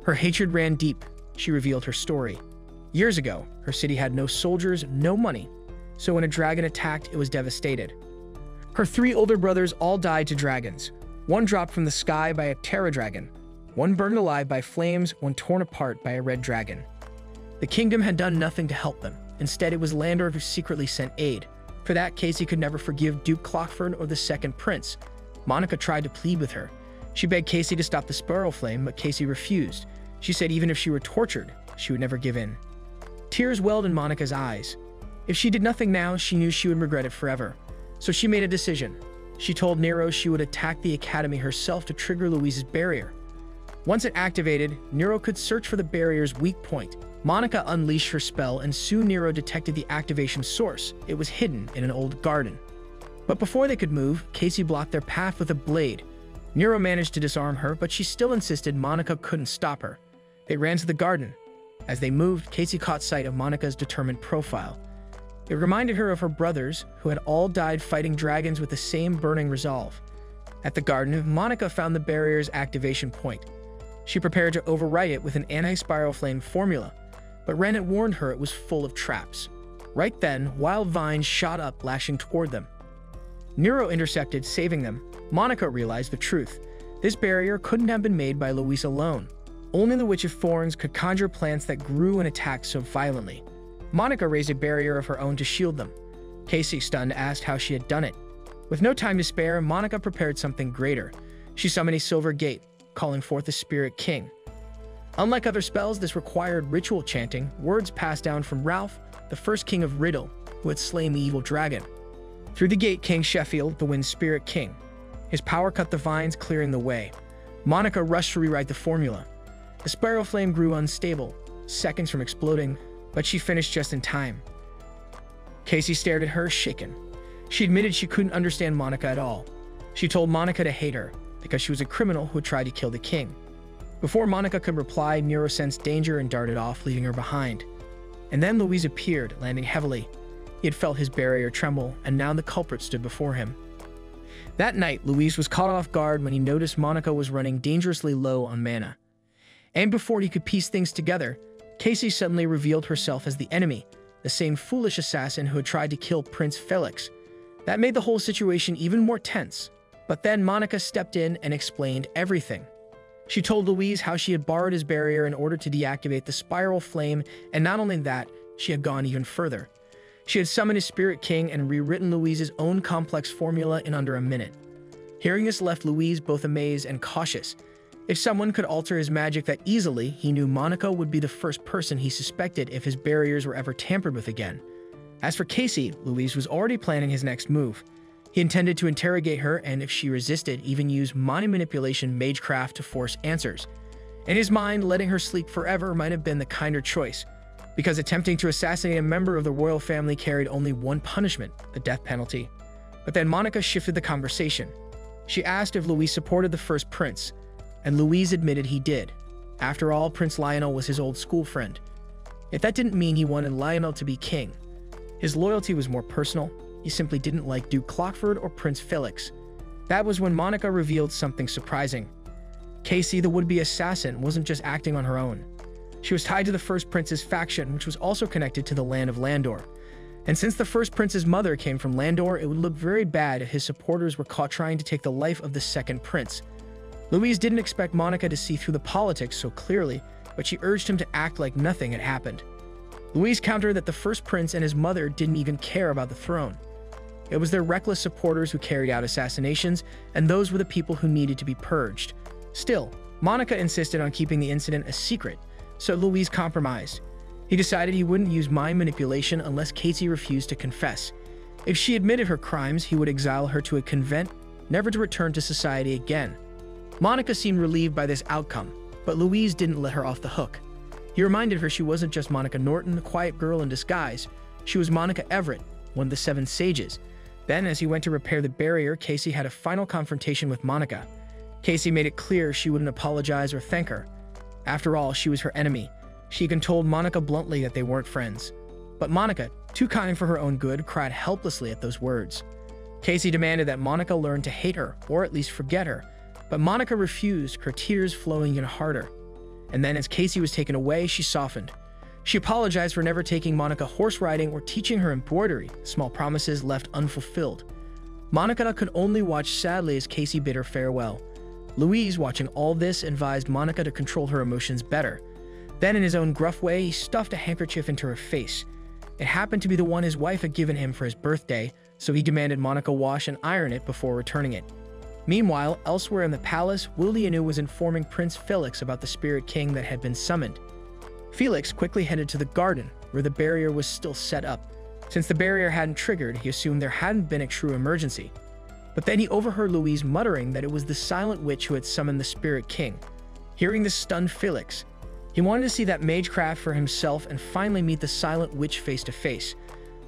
Her hatred ran deep. She revealed her story. Years ago, her city had no soldiers, no money, so when a dragon attacked, it was devastated. Her 3 older brothers all died to dragons. One dropped from the sky by a Terra dragon, one burned alive by flames, one torn apart by a red dragon. The kingdom had done nothing to help them. Instead, it was Landor who secretly sent aid. For that, Casey could never forgive Duke Clockford or the second prince. Monica tried to plead with her. She begged Casey to stop the spiral flame, but Casey refused. She said even if she were tortured, she would never give in. Tears welled in Monica's eyes. If she did nothing now, she knew she would regret it forever. So she made a decision. She told Nero she would attack the academy herself to trigger Louise's barrier. Once it activated, Nero could search for the barrier's weak point. Monica unleashed her spell, and soon Nero detected the activation source. It was hidden in an old garden. But before they could move, Casey blocked their path with a blade. Nero managed to disarm her, but she still insisted Monica couldn't stop her. They ran to the garden. As they moved, Casey caught sight of Monica's determined profile. It reminded her of her brothers, who had all died fighting dragons with the same burning resolve. At the garden, Monica found the barrier's activation point. She prepared to overwrite it with an anti-spiral flame formula, but Ren had warned her it was full of traps. Right then, wild vines shot up, lashing toward them. Nero intercepted, saving them. Monica realized the truth. This barrier couldn't have been made by Louise alone. Only the Witch of Thorns could conjure plants that grew and attacked so violently. Monica raised a barrier of her own to shield them. Casey, stunned, asked how she had done it. With no time to spare, Monica prepared something greater. She summoned a silver gate, calling forth the Spirit King. Unlike other spells, this required ritual chanting, words passed down from Ralph, the first king of Riddle, who had slain the evil dragon. Through the gate came Sheffield, the Wind Spirit King. His power cut the vines, clearing the way. Monica rushed to rewrite the formula. The spiral flame grew unstable, seconds from exploding, but she finished just in time. Casey stared at her, shaken. She admitted she couldn't understand Monica at all. She told Monica to hate her, because she was a criminal who had tried to kill the king. Before Monica could reply, Nero sensed danger and darted off, leaving her behind. And then Louise appeared, landing heavily. He had felt his barrier tremble, and now the culprit stood before him. That night, Louise was caught off guard when he noticed Monica was running dangerously low on mana. And before he could piece things together, Casey suddenly revealed herself as the enemy, the same foolish assassin who had tried to kill Prince Felix. That made the whole situation even more tense. But then Monica stepped in and explained everything. She told Louise how she had borrowed his barrier in order to deactivate the spiral flame, and not only that, she had gone even further. She had summoned his Spirit King and rewritten Louise's own complex formula in under a minute. Hearing this left Louise both amazed and cautious. If someone could alter his magic that easily, he knew Monica would be the first person he suspected if his barriers were ever tampered with again. As for Casey, Louise was already planning his next move. He intended to interrogate her and, if she resisted, even use mind manipulation magecraft to force answers. In his mind, letting her sleep forever might have been the kinder choice, because attempting to assassinate a member of the royal family carried only one punishment, the death penalty. But then Monica shifted the conversation. She asked if Louise supported the first prince, and Louise admitted he did. After all, Prince Lionel was his old school friend. Yet that didn't mean he wanted Lionel to be king. His loyalty was more personal. He simply didn't like Duke Clockford or Prince Felix. That was when Monica revealed something surprising. Casey, the would-be assassin, wasn't just acting on her own. She was tied to the First Prince's faction, which was also connected to the land of Landor. And since the First Prince's mother came from Landor, it would look very bad if his supporters were caught trying to take the life of the Second Prince. Louise didn't expect Monica to see through the politics so clearly, but she urged him to act like nothing had happened. Louise countered that the First Prince and his mother didn't even care about the throne. It was their reckless supporters who carried out assassinations, and those were the people who needed to be purged. Still, Monica insisted on keeping the incident a secret, so Louise compromised. He decided he wouldn't use mind manipulation unless Casey refused to confess. If she admitted her crimes, he would exile her to a convent, never to return to society again. Monica seemed relieved by this outcome, but Louise didn't let her off the hook. He reminded her she wasn't just Monica Norton, the quiet girl in disguise. She was Monica Everett, one of the Seven Sages. Then, as he went to repair the barrier, Casey had a final confrontation with Monica. Casey made it clear she wouldn't apologize or thank her. After all, she was her enemy. She even told Monica bluntly that they weren't friends. But Monica, too kind for her own good, cried helplessly at those words. Casey demanded that Monica learn to hate her, or at least forget her, but Monica refused, her tears flowing even harder. And then as Casey was taken away, she softened. She apologized for never taking Monica horse riding or teaching her embroidery, small promises left unfulfilled. Monica could only watch sadly as Casey bid her farewell. Louise, watching all this, advised Monica to control her emotions better. Then, in his own gruff way, he stuffed a handkerchief into her face. It happened to be the one his wife had given him for his birthday, so he demanded Monica wash and iron it before returning it. Meanwhile, elsewhere in the palace, Willianu was informing Prince Felix about the Spirit King that had been summoned. Felix quickly headed to the garden, where the barrier was still set up. Since the barrier hadn't triggered, he assumed there hadn't been a true emergency. But then he overheard Louise muttering that it was the silent witch who had summoned the Spirit King. Hearing this stunned Felix. He wanted to see that magecraft for himself and finally meet the silent witch face to face.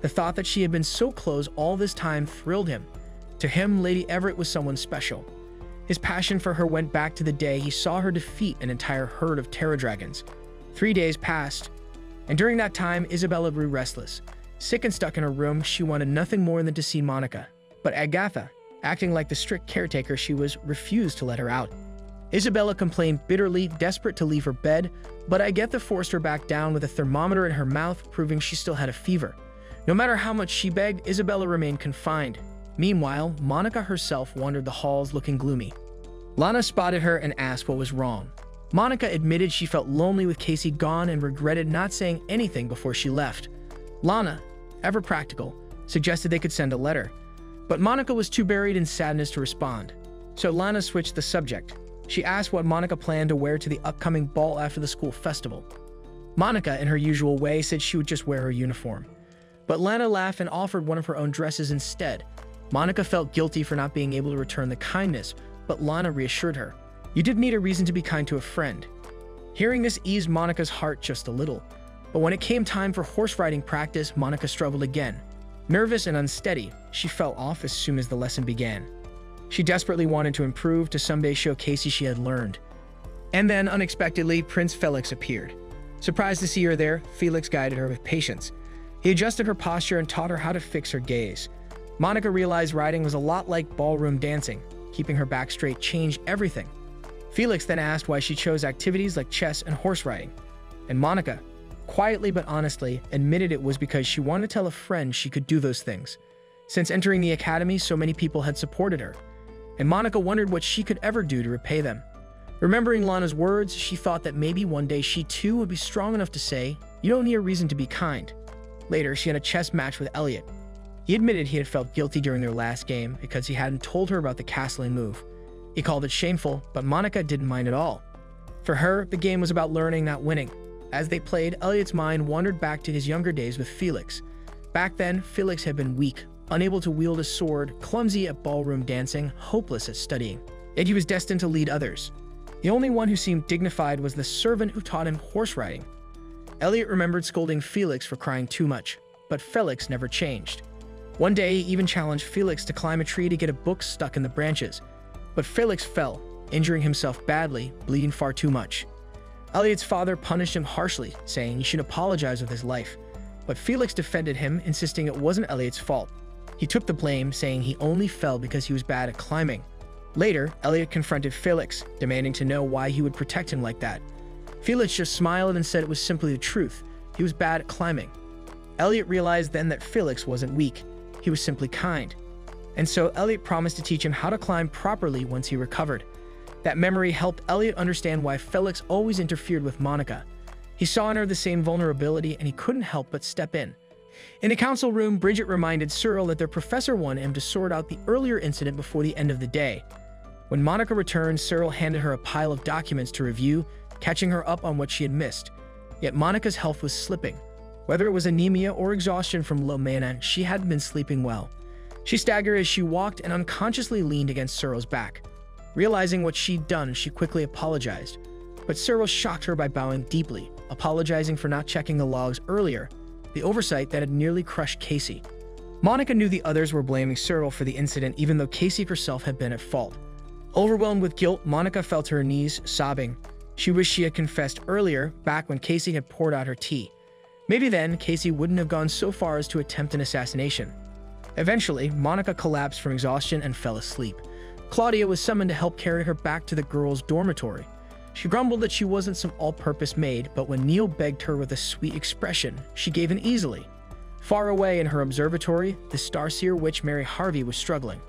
The thought that she had been so close all this time thrilled him. To him, Lady Everett was someone special. His passion for her went back to the day he saw her defeat an entire herd of terror dragons. 3 days passed, and during that time, Isabella grew restless. Sick and stuck in her room, she wanted nothing more than to see Monica. But Agatha, acting like the strict caretaker she was, refused to let her out. Isabella complained bitterly, desperate to leave her bed, but Agatha forced her back down with a thermometer in her mouth, proving she still had a fever. No matter how much she begged, Isabella remained confined. Meanwhile, Monica herself wandered the halls looking gloomy. Lana spotted her and asked what was wrong. Monica admitted she felt lonely with Casey gone and regretted not saying anything before she left. Lana, ever practical, suggested they could send a letter, but Monica was too buried in sadness to respond. So Lana switched the subject. She asked what Monica planned to wear to the upcoming ball after the school festival. Monica, in her usual way, said she would just wear her uniform. But Lana laughed and offered one of her own dresses instead. Monica felt guilty for not being able to return the kindness, but Lana reassured her. You did need a reason to be kind to a friend. Hearing this eased Monica's heart just a little. But when it came time for horse riding practice, Monica struggled again. Nervous and unsteady, she fell off as soon as the lesson began. She desperately wanted to improve, to someday show Casey she had learned. And then, unexpectedly, Prince Felix appeared. Surprised to see her there, Felix guided her with patience. He adjusted her posture and taught her how to fix her gaze. Monica realized riding was a lot like ballroom dancing. Keeping her back straight changed everything. Felix then asked why she chose activities like chess and horse riding. And Monica, quietly but honestly, admitted it was because she wanted to tell a friend she could do those things. Since entering the academy, so many people had supported her. And Monica wondered what she could ever do to repay them. Remembering Lana's words, she thought that maybe one day she too would be strong enough to say, "You don't need a reason to be kind." Later, she had a chess match with Elliot. He admitted he had felt guilty during their last game because he hadn't told her about the castling move. He called it shameful, but Monica didn't mind at all. For her, the game was about learning, not winning. As they played, Elliot's mind wandered back to his younger days with Felix. Back then, Felix had been weak, unable to wield a sword, clumsy at ballroom dancing, hopeless at studying. Yet he was destined to lead others. The only one who seemed dignified was the servant who taught him horse riding. Elliot remembered scolding Felix for crying too much, but Felix never changed. One day, he even challenged Felix to climb a tree to get a book stuck in the branches. But Felix fell, injuring himself badly, bleeding far too much. Elliot's father punished him harshly, saying he should apologize with his life. But Felix defended him, insisting it wasn't Elliot's fault. He took the blame, saying he only fell because he was bad at climbing. Later, Elliot confronted Felix, demanding to know why he would protect him like that. Felix just smiled and said it was simply the truth. He was bad at climbing. Elliot realized then that Felix wasn't weak. He was simply kind. And so Elliot promised to teach him how to climb properly once he recovered. That memory helped Elliot understand why Felix always interfered with Monica. He saw in her the same vulnerability, and he couldn't help but step in. In the council room, Bridget reminded Cyril that their professor wanted him to sort out the earlier incident before the end of the day. When Monica returned, Cyril handed her a pile of documents to review, catching her up on what she had missed. Yet Monica's health was slipping. Whether it was anemia or exhaustion from low mana, she hadn't been sleeping well. She staggered as she walked and unconsciously leaned against Cyril's back. Realizing what she'd done, she quickly apologized. But Cyril shocked her by bowing deeply, apologizing for not checking the logs earlier, the oversight that had nearly crushed Casey. Monica knew the others were blaming Cyril for the incident, even though Casey herself had been at fault. Overwhelmed with guilt, Monica fell to her knees, sobbing. She wished she had confessed earlier, back when Casey had poured out her tea. Maybe then, Casey wouldn't have gone so far as to attempt an assassination. Eventually, Monica collapsed from exhaustion and fell asleep. Claudia was summoned to help carry her back to the girls' dormitory. She grumbled that she wasn't some all-purpose maid, but when Neil begged her with a sweet expression, she gave in easily. Far away in her observatory, the starseer witch Mary Harvey was struggling.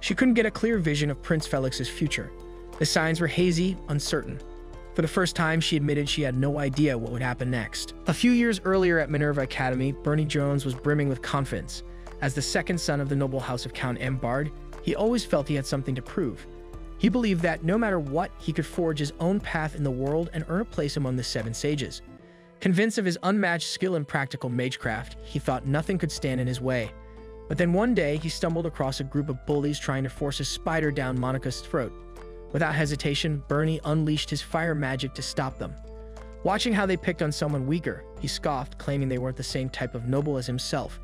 She couldn't get a clear vision of Prince Felix's future. The signs were hazy, uncertain. For the first time, she admitted she had no idea what would happen next. A few years earlier at Minerva Academy, Bernie Jones was brimming with confidence. As the second son of the noble house of Count Embard, he always felt he had something to prove. He believed that, no matter what, he could forge his own path in the world and earn a place among the Seven Sages. Convinced of his unmatched skill in practical magecraft, he thought nothing could stand in his way. But then one day, he stumbled across a group of bullies trying to force a spider down Monica's throat. Without hesitation, Bernie unleashed his fire magic to stop them. Watching how they picked on someone weaker, he scoffed, claiming they weren't the same type of noble as himself.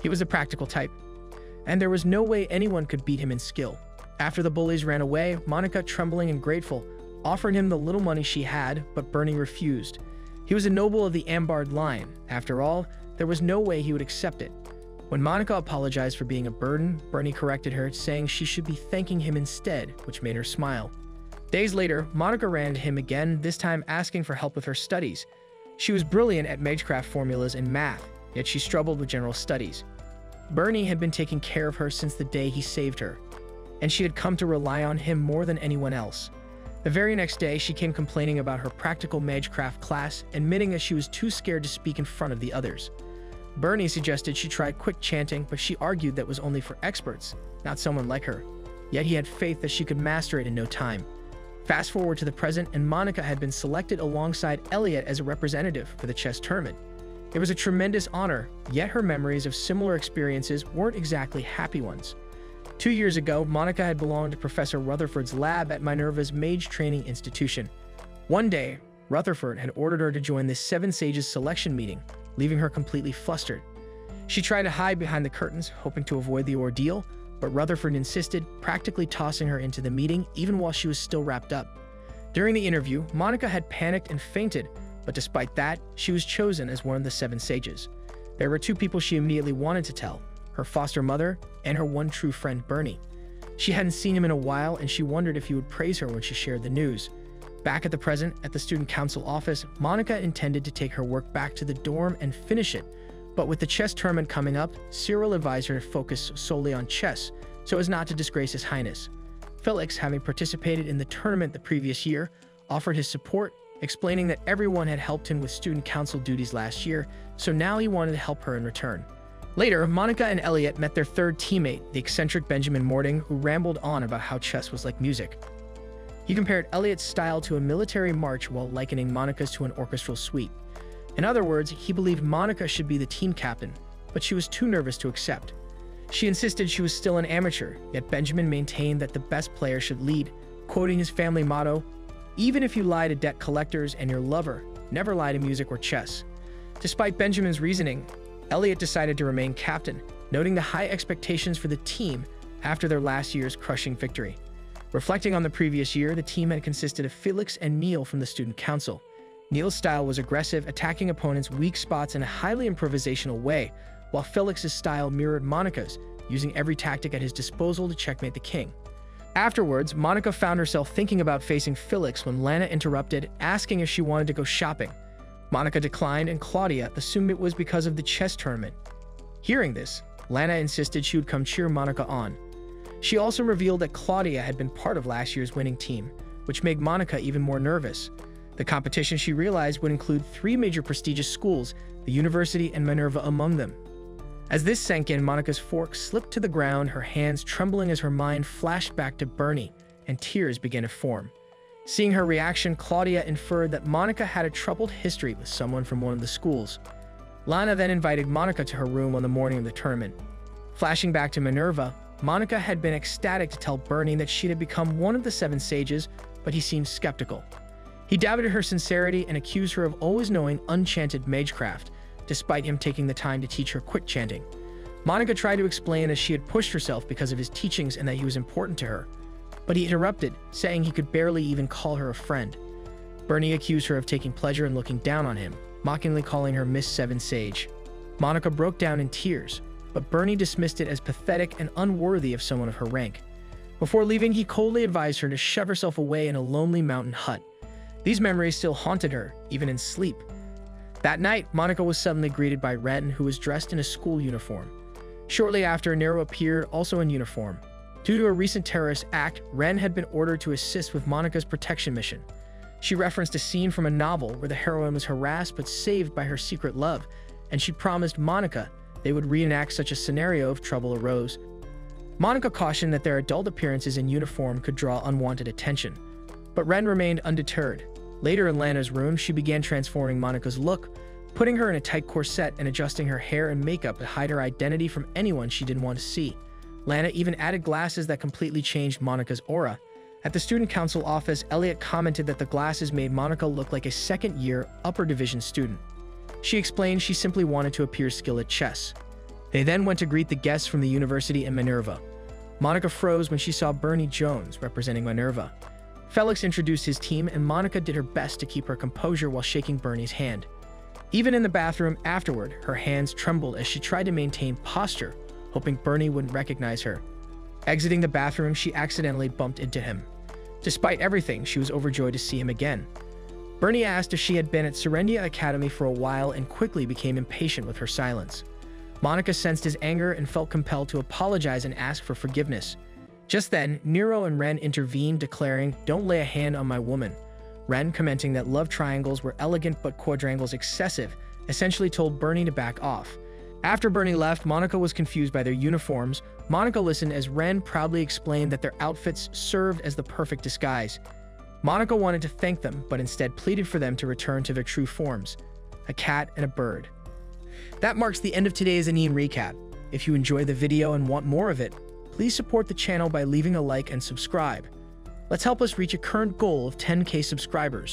He was a practical type, and there was no way anyone could beat him in skill. After the bullies ran away, Monica, trembling and grateful, offered him the little money she had, but Bernie refused. He was a noble of the Ambard line. After all, there was no way he would accept it. When Monica apologized for being a burden, Bernie corrected her, saying she should be thanking him instead, which made her smile. Days later, Monica ran to him again, this time asking for help with her studies. She was brilliant at magecraft formulas and math, yet she struggled with general studies. Bernie had been taking care of her since the day he saved her, and she had come to rely on him more than anyone else. The very next day, she came complaining about her practical magecraft class, admitting that she was too scared to speak in front of the others. Bernie suggested she try quick chanting, but she argued that was only for experts, not someone like her. Yet he had faith that she could master it in no time. Fast forward to the present, and Monica had been selected alongside Elliot as a representative for the chess tournament. It was a tremendous honor, yet her memories of similar experiences weren't exactly happy ones. 2 years ago, Monica had belonged to Professor Rutherford's lab at Minerva's mage training institution. One day, Rutherford had ordered her to join the Seven Sages selection meeting, leaving her completely flustered. She tried to hide behind the curtains, hoping to avoid the ordeal, but Rutherford insisted, practically tossing her into the meeting even while she was still wrapped up. During the interview, Monica had panicked and fainted, but despite that, she was chosen as one of the Seven Sages. There were two people she immediately wanted to tell: her foster mother and her one true friend, Bernie. She hadn't seen him in a while, and she wondered if he would praise her when she shared the news. Back at the present, at the student council office, Monica intended to take her work back to the dorm and finish it. But with the chess tournament coming up, Cyril advised her to focus solely on chess, so as not to disgrace His Highness. Felix, having participated in the tournament the previous year, offered his support, explaining that everyone had helped him with student council duties last year, so now he wanted to help her in return. Later, Monica and Elliot met their third teammate, the eccentric Benjamin Morting, who rambled on about how chess was like music. He compared Elliot's style to a military march while likening Monica's to an orchestral suite. In other words, he believed Monica should be the team captain, but she was too nervous to accept. She insisted she was still an amateur, yet Benjamin maintained that the best player should lead, quoting his family motto, "Even if you lie to debt collectors and your lover, never lie to music or chess." Despite Benjamin's reasoning, Elliot decided to remain captain, noting the high expectations for the team after their last year's crushing victory. Reflecting on the previous year, the team had consisted of Felix and Neil from the student council. Neil's style was aggressive, attacking opponents' weak spots in a highly improvisational way, while Felix's style mirrored Monica's, using every tactic at his disposal to checkmate the king. Afterwards, Monica found herself thinking about facing Felix when Lana interrupted, asking if she wanted to go shopping. Monica declined, and Claudia assumed it was because of the chess tournament. Hearing this, Lana insisted she would come cheer Monica on. She also revealed that Claudia had been part of last year's winning team, which made Monica even more nervous. The competition, she realized, would include 3 major prestigious schools, the university and Minerva among them. As this sank in, Monica's fork slipped to the ground, her hands trembling as her mind flashed back to Bernie, and tears began to form. Seeing her reaction, Claudia inferred that Monica had a troubled history with someone from one of the schools. Lana then invited Monica to her room on the morning of the tournament. Flashing back to Minerva, Monica had been ecstatic to tell Bernie that she had become one of the 7 sages, but he seemed skeptical. He doubted her sincerity and accused her of always knowing unchanted magecraft, despite him taking the time to teach her quick chanting. Monica tried to explain that she had pushed herself because of his teachings and that he was important to her, but he interrupted, saying he could barely even call her a friend. Bernie accused her of taking pleasure in looking down on him, mockingly calling her Miss Seven Sage. Monica broke down in tears, but Bernie dismissed it as pathetic and unworthy of someone of her rank. Before leaving, he coldly advised her to shove herself away in a lonely mountain hut. These memories still haunted her, even in sleep. That night, Monica was suddenly greeted by Ren, who was dressed in a school uniform. Shortly after, Nero appeared, also in uniform. Due to a recent terrorist act, Ren had been ordered to assist with Monica's protection mission. She referenced a scene from a novel where the heroine was harassed but saved by her secret love, and she promised Monica they would reenact such a scenario if trouble arose. Monica cautioned that their adult appearances in uniform could draw unwanted attention, but Ren remained undeterred. Later in Lana's room, she began transforming Monica's look, putting her in a tight corset and adjusting her hair and makeup to hide her identity from anyone she didn't want to see. Lana even added glasses that completely changed Monica's aura. At the student council office, Elliot commented that the glasses made Monica look like a second-year, upper division student. She explained she simply wanted to appear skilled at chess. They then went to greet the guests from the university in Minerva. Monica froze when she saw Bernie Jones, representing Minerva. Felix introduced his team, and Monica did her best to keep her composure while shaking Bernie's hand. Even in the bathroom afterward, her hands trembled as she tried to maintain posture, hoping Bernie wouldn't recognize her. Exiting the bathroom, she accidentally bumped into him. Despite everything, she was overjoyed to see him again. Bernie asked if she had been at Serendia Academy for a while and quickly became impatient with her silence. Monica sensed his anger and felt compelled to apologize and ask for forgiveness. Just then, Nero and Ren intervened, declaring, "Don't lay a hand on my woman." Ren, commenting that love triangles were elegant but quadrangles excessive, essentially told Bernie to back off. After Bernie left, Monica was confused by their uniforms. Monica listened as Ren proudly explained that their outfits served as the perfect disguise. Monica wanted to thank them, but instead pleaded for them to return to their true forms, a cat and a bird. That marks the end of today's anime recap. If you enjoyed the video and want more of it, please support the channel by leaving a like and subscribe. Let's help us reach a current goal of 10K subscribers.